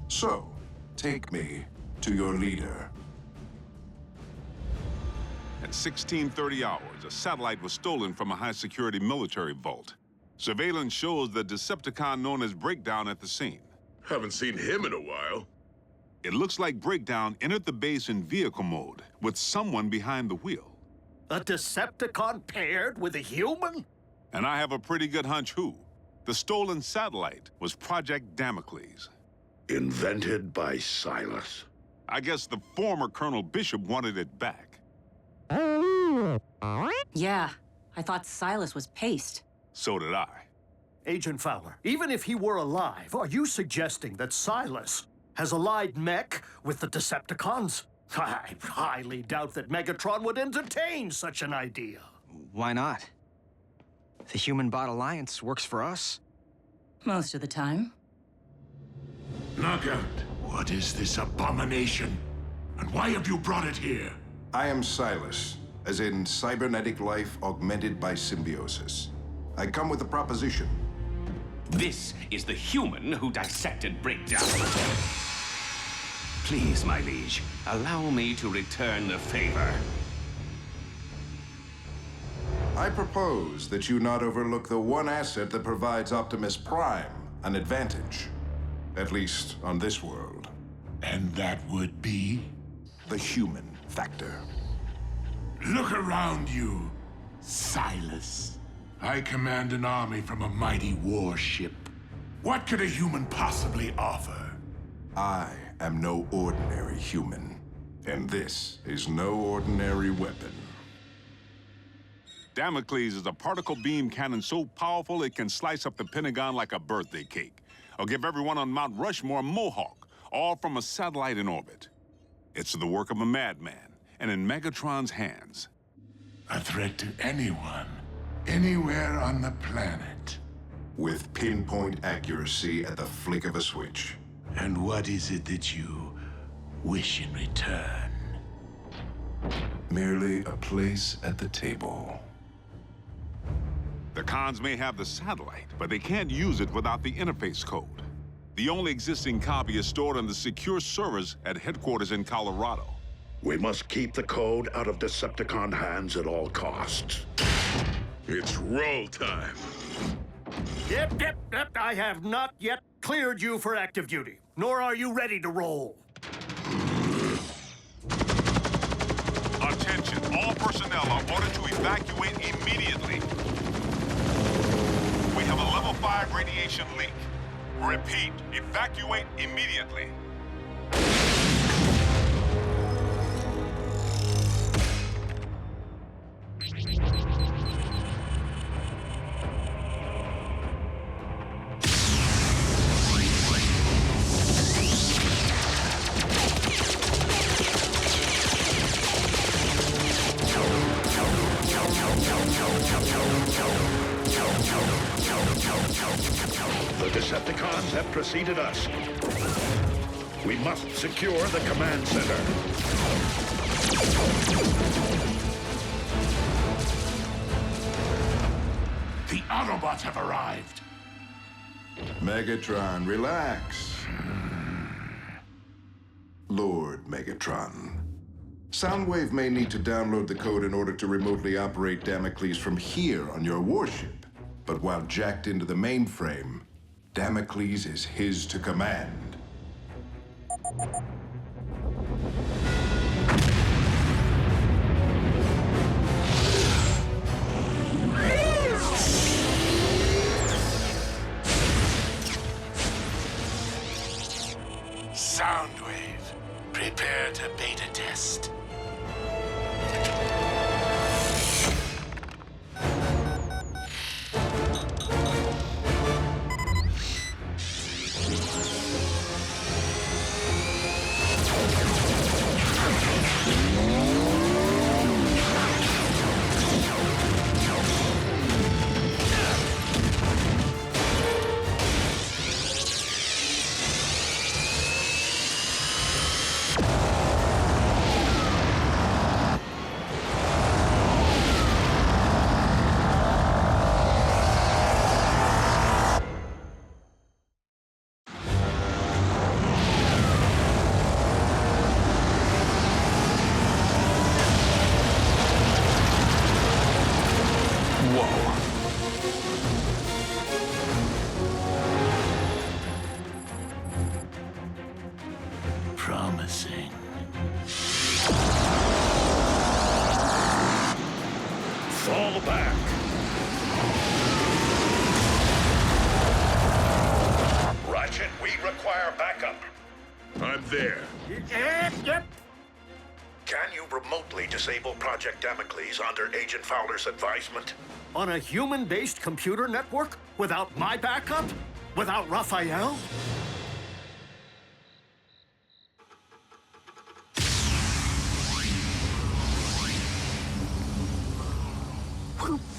So, take me to your leader. At 16:30 hours, a satellite was stolen from a high-security military vault. Surveillance shows the Decepticon known as Breakdown at the scene. Haven't seen him in a while. It looks like Breakdown entered the base in vehicle mode, with someone behind the wheel. A Decepticon paired with a human? And I have a pretty good hunch who. The stolen satellite was Project Damocles. Invented by Silas. I guess the former Colonel Bishop wanted it back. Yeah, I thought Silas was paste. So did I. Agent Fowler, even if he were alive, are you suggesting that Silas has allied mech with the Decepticons? I highly doubt that Megatron would entertain such an idea. Why not? The Human-Bot Alliance works for us. Most of the time. Knockout, what is this abomination? And why have you brought it here? I am Silas, as in cybernetic life augmented by symbiosis. I come with a proposition. This is the human who dissected Breakdown. Please, my liege, allow me to return the favor. I propose that you not overlook the one asset that provides Optimus Prime an advantage. At least on this world. And that would be? The human factor. Look around you, Silas. I command an army from a mighty warship. What could a human possibly offer? I am no ordinary human. And this is no ordinary weapon. Damocles is a particle beam cannon so powerful it can slice up the Pentagon like a birthday cake. Or give everyone on Mount Rushmore a mohawk, all from a satellite in orbit. It's the work of a madman, and in Megatron's hands. A threat to anyone, anywhere on the planet. With pinpoint accuracy at the flick of a switch. And what is it that you wish in return? Merely a place at the table. The cons may have the satellite, but they can't use it without the interface code. The only existing copy is stored on the secure servers at headquarters in Colorado. We must keep the code out of Decepticon hands at all costs. It's roll time. Yep. I have not yet cleared you for active duty, nor are you ready to roll. Attention, all personnel are ordered to evacuate immediately. We have a level 5 radiation leak. Repeat, evacuate immediately. The Decepticons have preceded us. We must secure the command center. The Autobots have arrived. Megatron, relax. Lord Megatron. Soundwave may need to download the code in order to remotely operate Damocles from here on your warship. But while jacked into the mainframe, Damocles is his to command. Soundwave, prepare to beta test. Promising. Fall back. Ratchet, we require backup. I'm there. Yep. Can you remotely disable Project Damocles under Agent Fowler's advisement? On a human-based computer network? Without my backup? Without Rafael?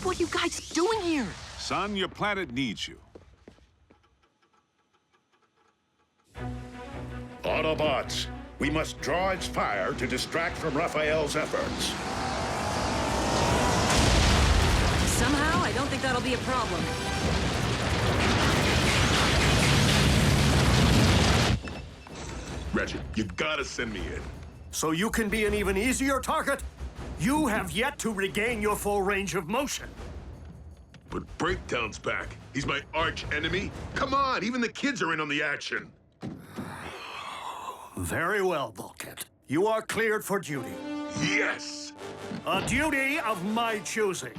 What are you guys doing here? Son, your planet needs you. Autobots, we must draw its fire to distract from Raphael's efforts. Somehow, I don't think that'll be a problem. Ratchet, you gotta send me in. So you can be an even easier target? You have yet to regain your full range of motion. But Breakdown's back. He's my arch enemy. Come on, even the kids are in on the action. Very well, Bulkhead. You are cleared for duty. Yes! A duty of my choosing.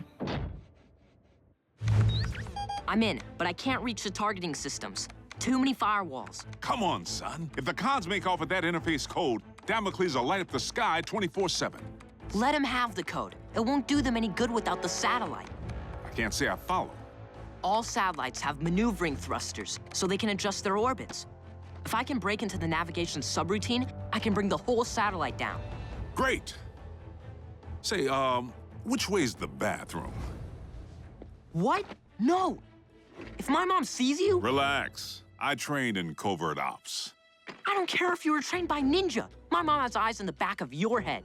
I'm in, but I can't reach the targeting systems. Too many firewalls. Come on, son. If the cons make off with that interface code, Damocles will light up the sky 24/7. Let them have the code. It won't do them any good without the satellite. I can't say I follow. All satellites have maneuvering thrusters, so they can adjust their orbits. If I can break into the navigation subroutine, I can bring the whole satellite down. Great. Say, which way's the bathroom? What? No! If my mom sees you... Relax. I trained in covert ops. I don't care if you were trained by ninja. My mom has eyes in the back of your head.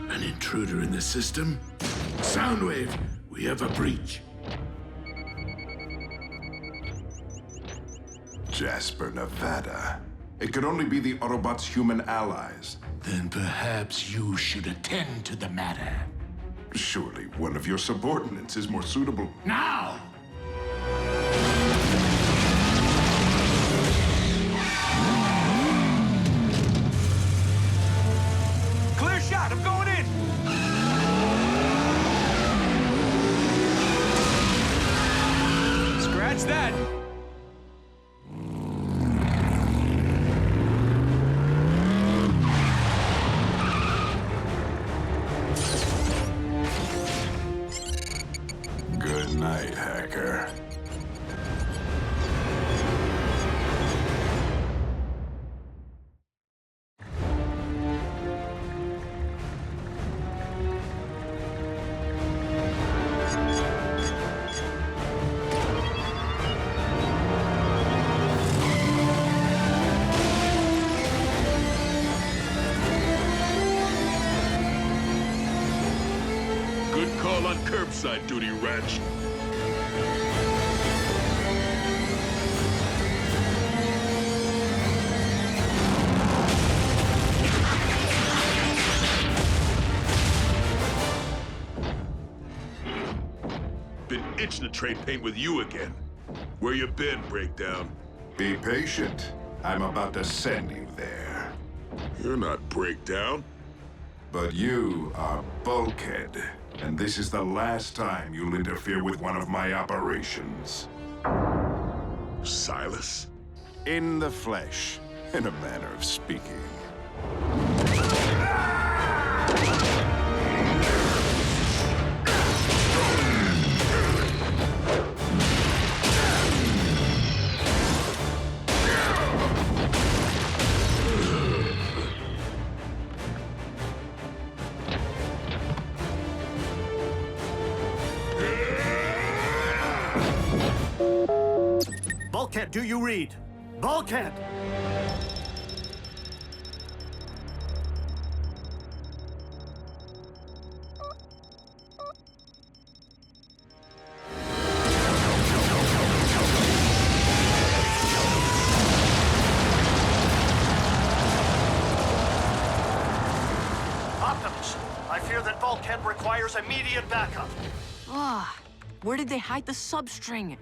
An intruder in the system? Soundwave, we have a breach. Jasper, Nevada. It could only be the Autobots' human allies. Then perhaps you should attend to the matter. Surely one of your subordinates is more suitable. Now! Clear shot, I'm going in! Scratch that! Good night, hacker. Good call on curbside duty, Wretch. Been itching to trade paint with you again. Where you been, Breakdown? Be patient. I'm about to send you there. You're not Breakdown. But you are Bulkhead, and this is the last time you'll interfere with one of my operations. Silas? In the flesh, in a manner of speaking. Bulkhead, do you read? Bulkhead! Optimus, I fear that Bulkhead requires immediate backup. Ah, where did they hide the substring?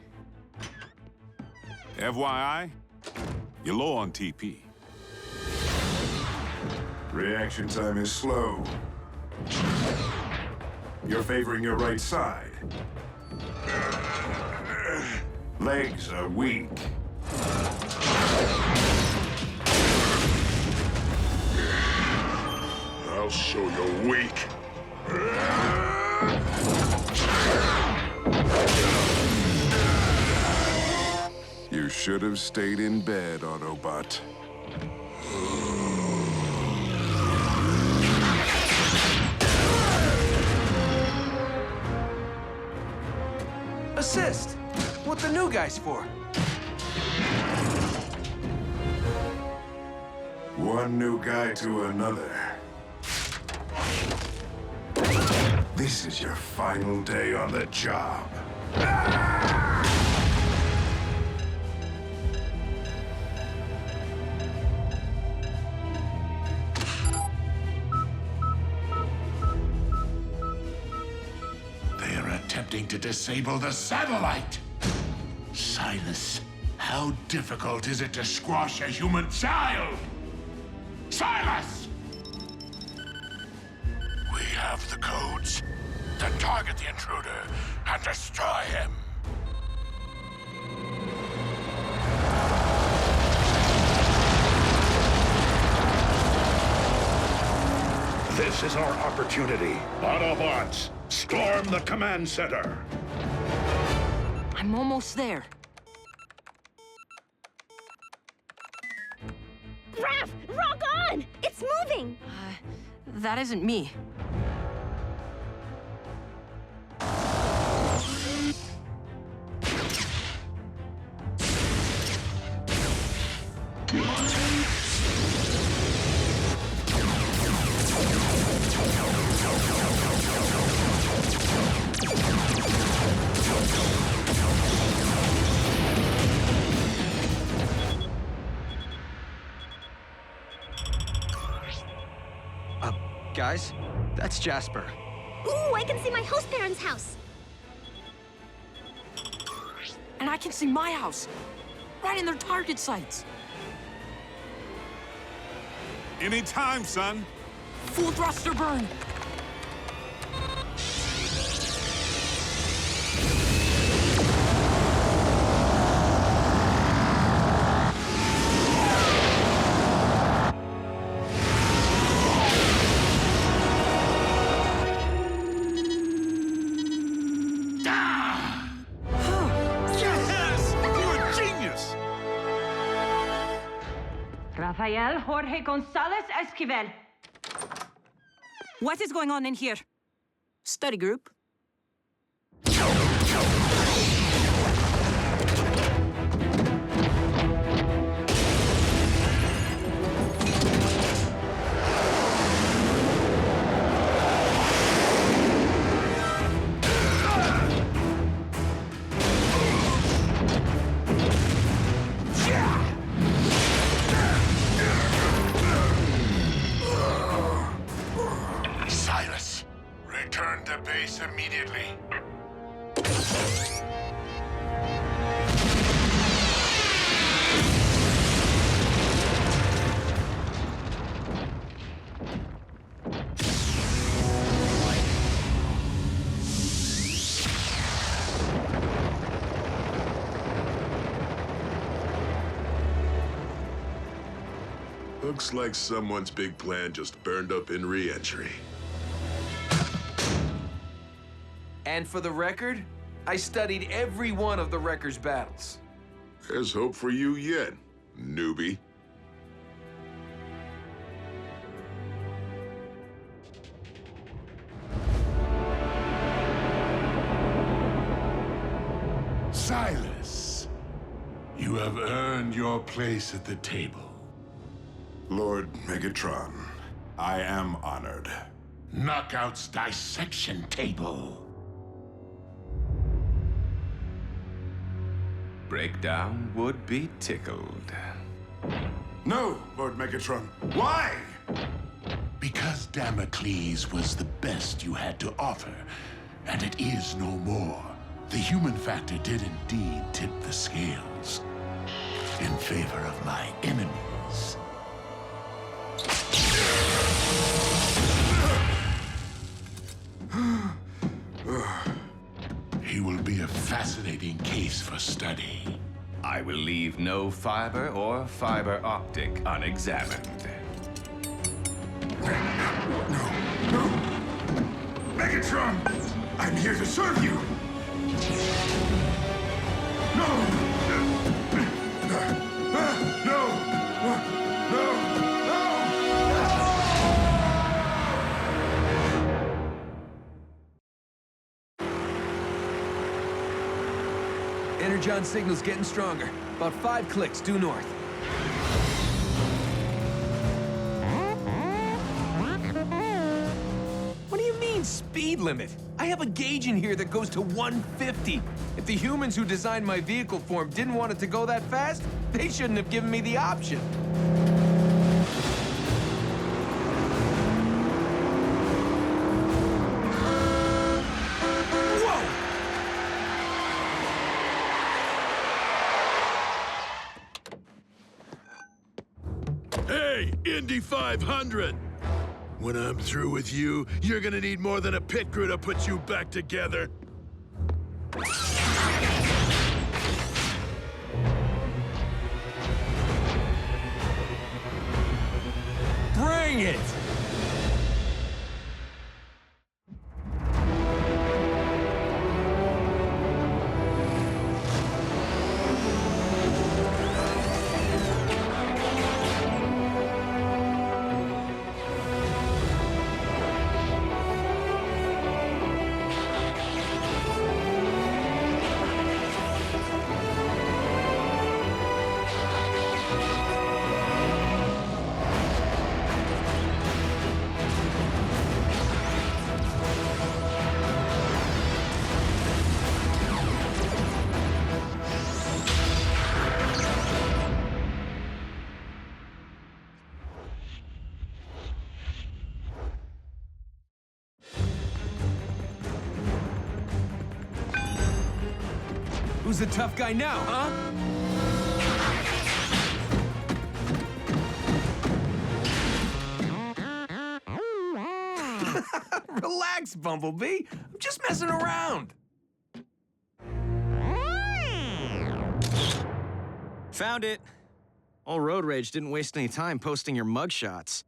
FYI, you're low on TP. Reaction time is slow. You're favoring your right side. Legs are weak. I'll show you're weak. You should have stayed in bed, Autobot. Assist! What the new guy's for? One new guy to another. This is your final day on the job. They are attempting to disable the satellite. Silas, how difficult is it to squash a human child? Silas! We have the codes to target the intruder and destroy him. This is our opportunity. Autobots, storm the command center. I'm almost there. Raph, rock on! It's moving! That isn't me. guys. That's Jasper. Ooh, I can see my host parents' house. And I can see my house. Right in their target sights. Anytime, son. Full thruster burn. Rafael Jorge Gonzalez Esquivel. What is going on in here? Study group. Silas, return to base immediately. Looks like someone's big plan just burned up in re-entry. And for the record, I studied every one of the Wrecker's battles. There's hope for you yet, newbie. Silas, you have earned your place at the table. Lord Megatron, I am honored. Knockout's dissection table. Breakdown would be tickled. No, Lord Megatron. Why? Because Damocles was the best you had to offer, and it is no more. The human factor did indeed tip the scales in favor of my enemies. He will be a fascinating case for study. I will leave no fiber or fiber optic unexamined. No! Megatron! I'm here to serve you! No! Energon signal's getting stronger. About 5 clicks due north. What do you mean, speed limit? I have a gauge in here that goes to 150. If the humans who designed my vehicle form didn't want it to go that fast, they shouldn't have given me the option. Hey, Indy 500! When I'm through with you, you're gonna need more than a pit crew to put you back together. Bring it! Who's the tough guy now, huh? Relax, Bumblebee. I'm just messing around. Found it. Old Road Rage didn't waste any time posting your mugshots.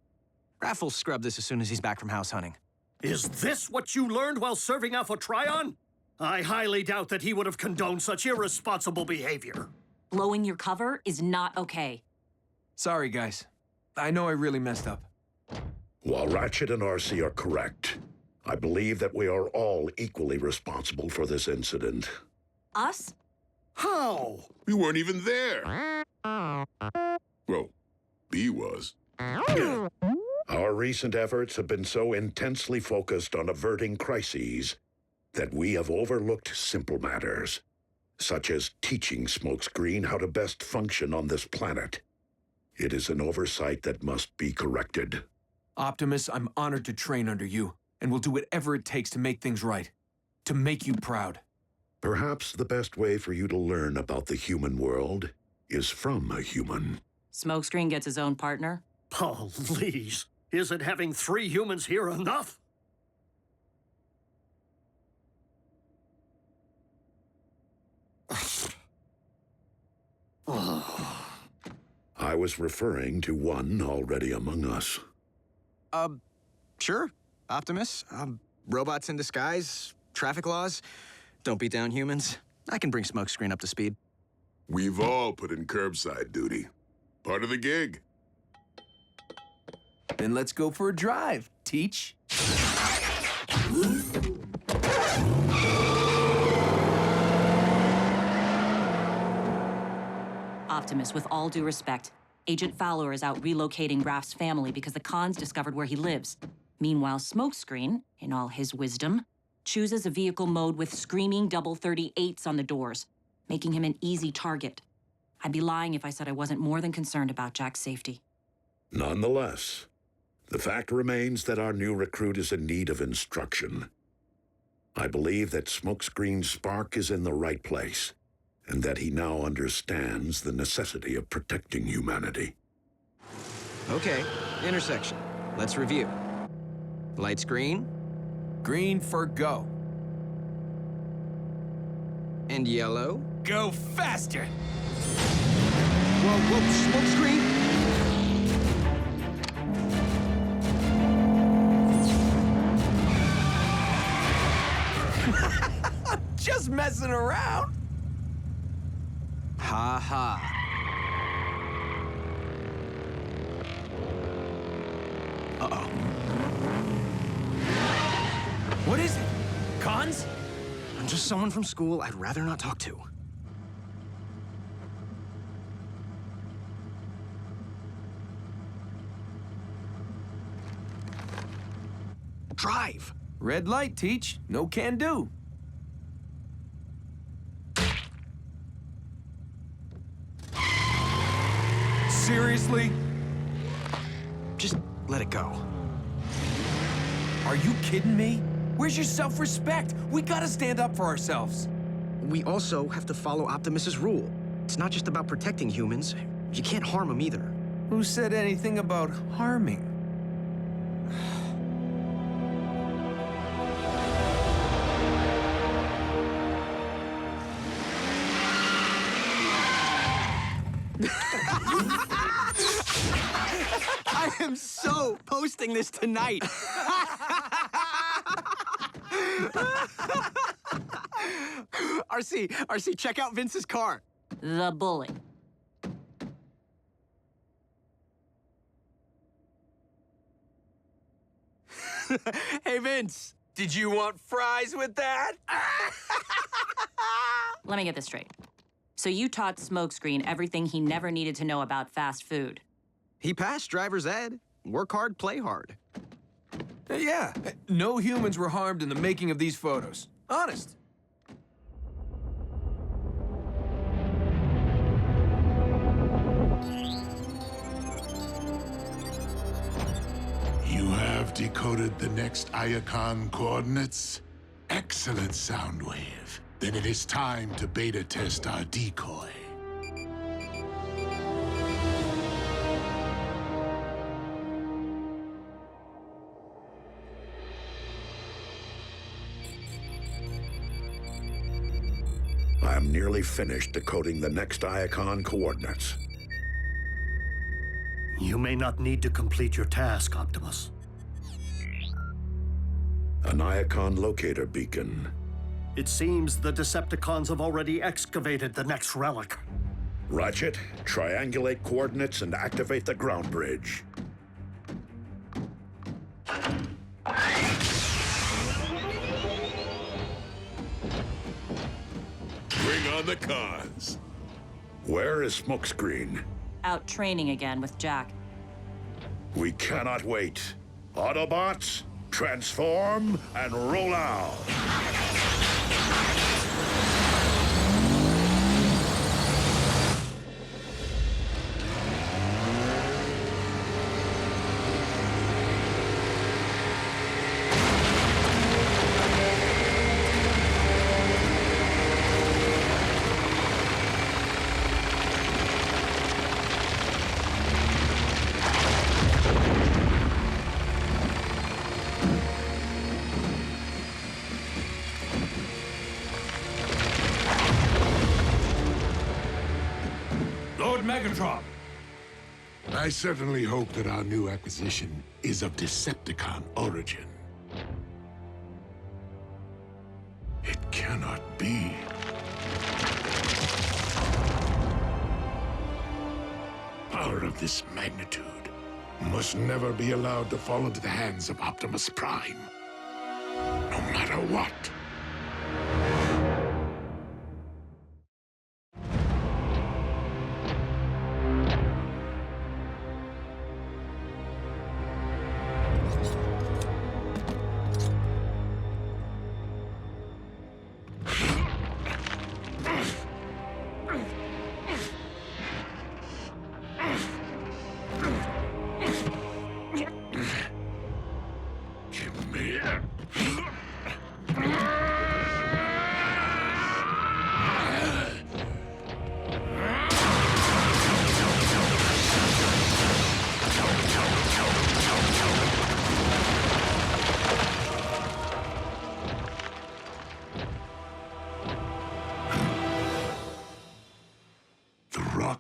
Raph will scrub this as soon as he's back from house hunting. Is this what you learned while serving Alpha Trion? I highly doubt that he would have condoned such irresponsible behavior. Blowing your cover is not okay. Sorry, guys. I know I really messed up. While Ratchet and RC are correct, I believe that we are all equally responsible for this incident. Us? How? We weren't even there. Well, B was. Our recent efforts have been so intensely focused on averting crises that we have overlooked simple matters, such as teaching Smokescreen how to best function on this planet. It is an oversight that must be corrected. Optimus, I'm honored to train under you, and will do whatever it takes to make things right. To make you proud. Perhaps the best way for you to learn about the human world is from a human. Smokescreen gets his own partner? Please. Isn't having 3 humans here enough? I was referring to one already among us. Sure. Optimus. Robots in disguise. Traffic laws. Don't beat down humans. I can bring Smokescreen up to speed. We've all put in curbside duty. Part of the gig. Then let's go for a drive, Teach. Optimus, with all due respect, Agent Fowler is out relocating Raph's family because the cons discovered where he lives. Meanwhile, Smokescreen, in all his wisdom, chooses a vehicle mode with screaming double 38s on the doors, making him an easy target. I'd be lying if I said I wasn't more than concerned about Jack's safety. Nonetheless, the fact remains that our new recruit is in need of instruction. I believe that Smokescreen's spark is in the right place, and that he now understands the necessity of protecting humanity. Okay, intersection. Let's review. Lights green. Green for go. And yellow. Go faster! Whoa, Smokescreen! Just messing around. Ha ha. Uh-oh. What is it? Cons? I'm just someone from school I'd rather not talk to. Drive! Red light, Teach. No can do. Seriously? Just let it go. Are you kidding me? Where's your self-respect? We gotta stand up for ourselves. We also have to follow Optimus's rule. It's not just about protecting humans. You can't harm them either. Who said anything about harming? I am so posting this tonight. RC, check out Vince's car. The bully. Hey, Vince, did you want fries with that? Let me get this straight. So you taught Smokescreen everything he never needed to know about fast food. He passed driver's ed. Work hard, play hard. Yeah, no humans were harmed in the making of these photos. Honest. You have decoded the next Iacon coordinates? Excellent, Soundwave. Then it is time to beta test our decoy. I'm nearly finished decoding the next Iacon coordinates. You may not need to complete your task, Optimus. An Iacon locator beacon. It seems the Decepticons have already excavated the next relic. Ratchet, triangulate coordinates and activate the ground bridge. Bring on the cons. Where is Smokescreen? Out training again with Jack. We cannot wait. Autobots, transform and roll out. Megatron! I certainly hope that our new acquisition is of Decepticon origin. It cannot be. Power of this magnitude must never be allowed to fall into the hands of Optimus Prime. No matter what.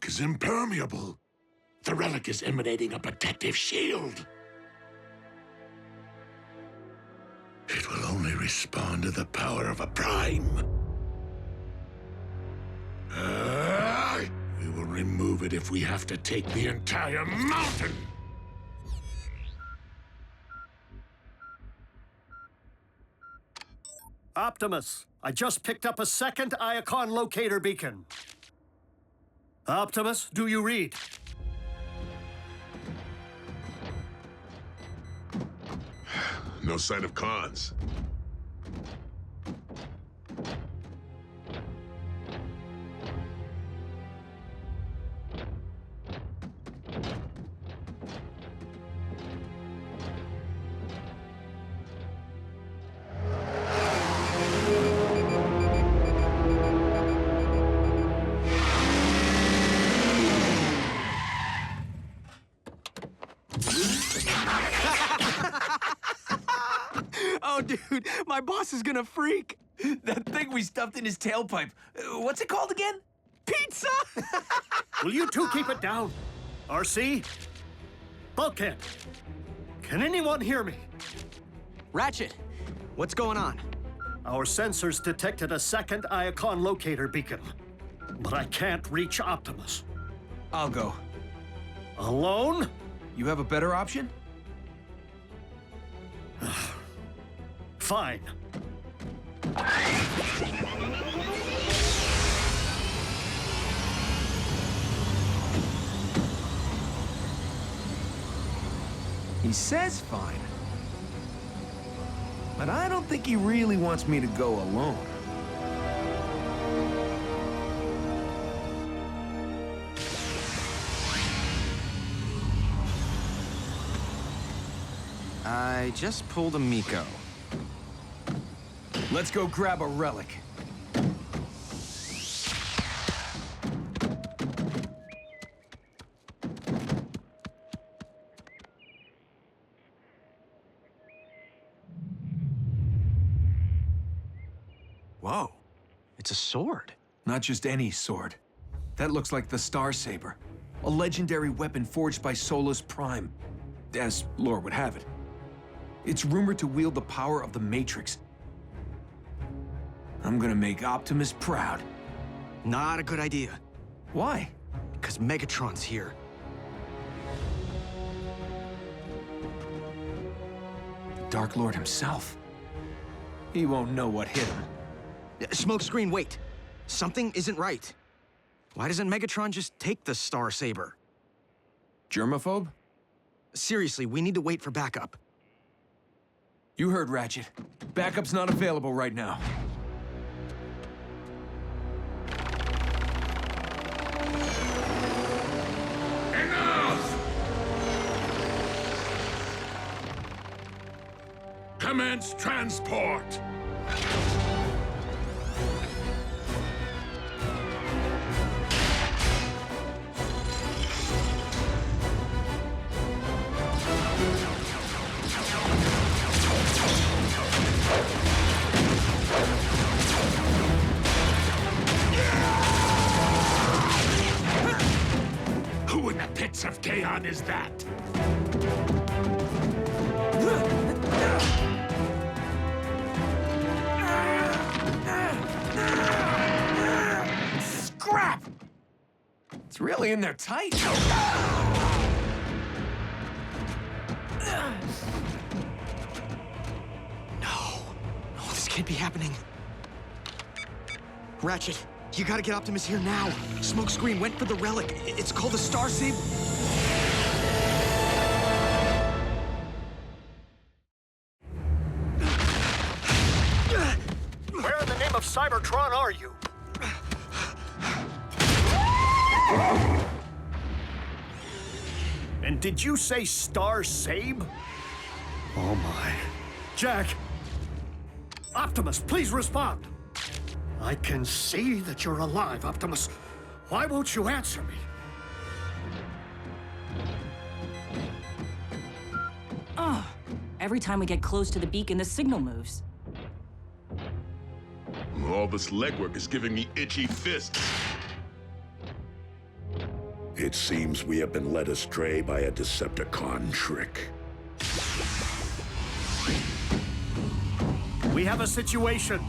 Is impermeable. The relic is emanating a protective shield. It will only respond to the power of a prime. We will remove it if we have to take the entire mountain. Optimus, I just picked up a second Iacon locator beacon. Optimus, do you read? No sign of cons. Oh, dude, my boss is gonna freak. That thing we stuffed in his tailpipe. What's it called again? Pizza! Will you two keep it down? RC? Bulkhead, can anyone hear me? Ratchet, what's going on? Our sensors detected a second Iacon locator beacon, but I can't reach Optimus. I'll go. Alone? You have a better option? Fine. He says fine. But I don't think he really wants me to go alone. I just pulled a Miko. Let's go grab a relic. Whoa. It's a sword. Not just any sword. That looks like the Star Saber, a legendary weapon forged by Solus Prime, as lore would have it. It's rumored to wield the power of the Matrix. I'm gonna make Optimus proud. Not a good idea. Why? Because Megatron's here. The Dark Lord himself. He won't know what hit him. Smokescreen, wait. Something isn't right. Why doesn't Megatron just take the Star Saber? Germaphobe? Seriously, we need to wait for backup. You heard, Ratchet. Backup's not available right now. Enough! Commence transport! Who in the pits of Kaon is that? Scrap! It's really in there tight. No, this can't be happening. Ratchet, you gotta get Optimus here now. Smokescreen went for the relic. It's called the Star Saber. Where in the name of Cybertron are you? And did you say Star Sabe? Oh my. Jack! Optimus, please respond! I can see that you're alive, Optimus. Why won't you answer me? Oh, every time we get close to the beacon, the signal moves. All this legwork is giving me itchy fists. It seems we have been led astray by a Decepticon trick. We have a situation.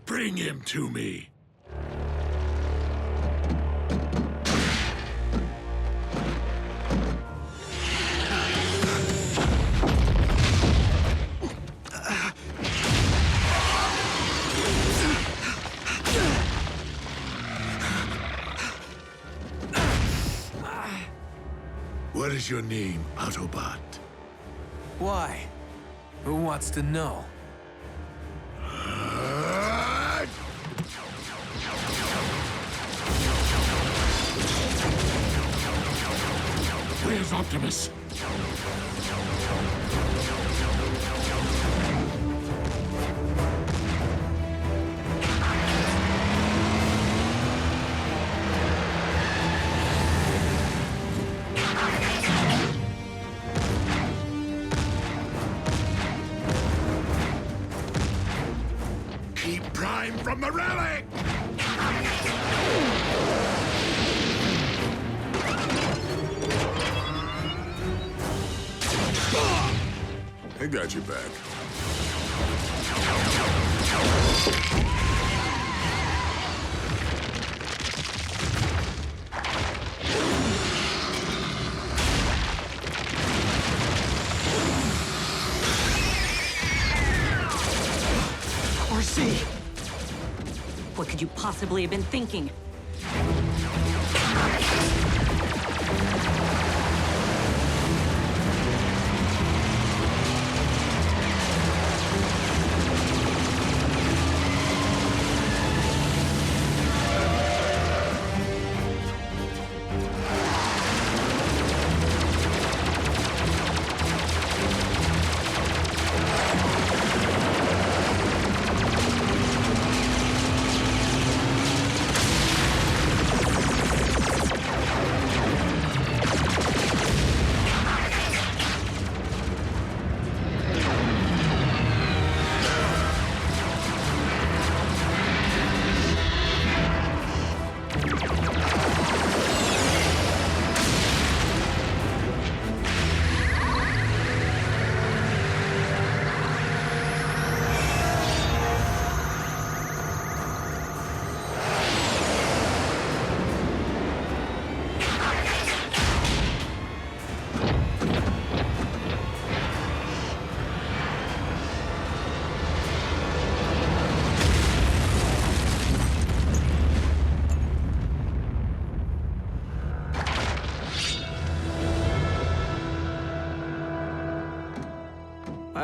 Bring him to me. What is your name, Autobot? Why? Who wants to know? Where's Optimus? Keep Prime from the relic! I got you back. RC! What could you possibly have been thinking?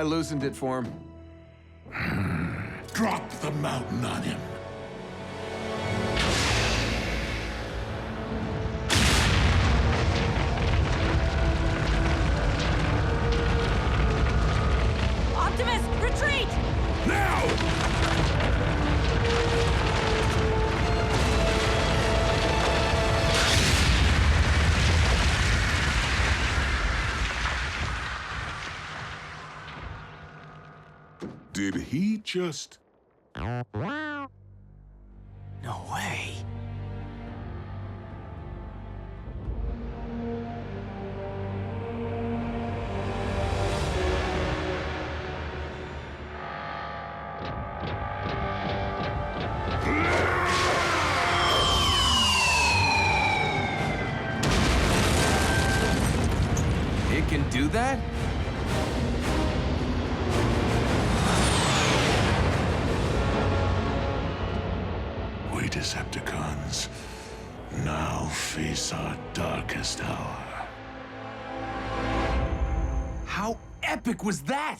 I loosened it for him. Drop the mountain on him. Optimus, retreat! Now! Did he just... No way. It can do that? We Decepticons now face our darkest hour. How epic was that?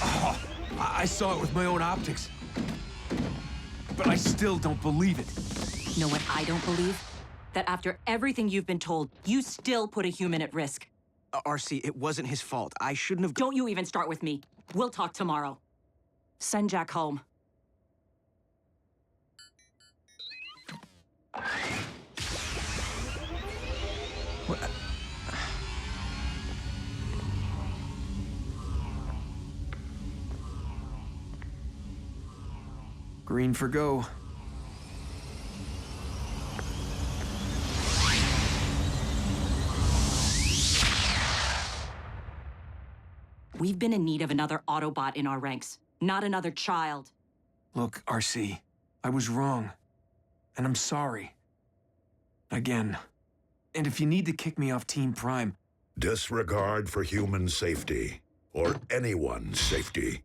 Oh, I saw it with my own optics. But I still don't believe it. Know what I don't believe? That after everything you've been told, you still put a human at risk. RC, it wasn't his fault. I shouldn't have... Don't you even start with me. We'll talk tomorrow. Send Jack home. Green for go. We've been in need of another Autobot in our ranks, not another child. Look, RC, I was wrong. And I'm sorry. Again. And if you need to kick me off Team Prime... Disregard for human safety, or anyone's safety,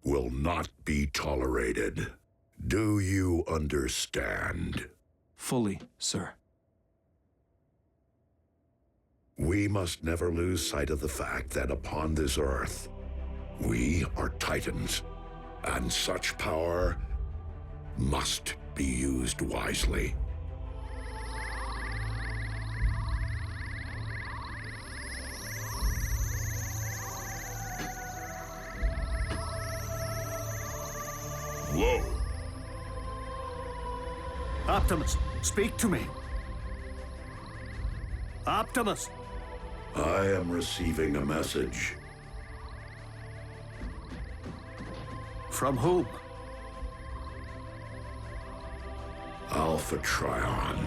will not be tolerated. Do you understand? Fully, sir. We must never lose sight of the fact that upon this Earth, we are Titans, and such power must be used wisely. Whoa. Optimus, speak to me. Optimus! I am receiving a message. From whom? Alpha Trion.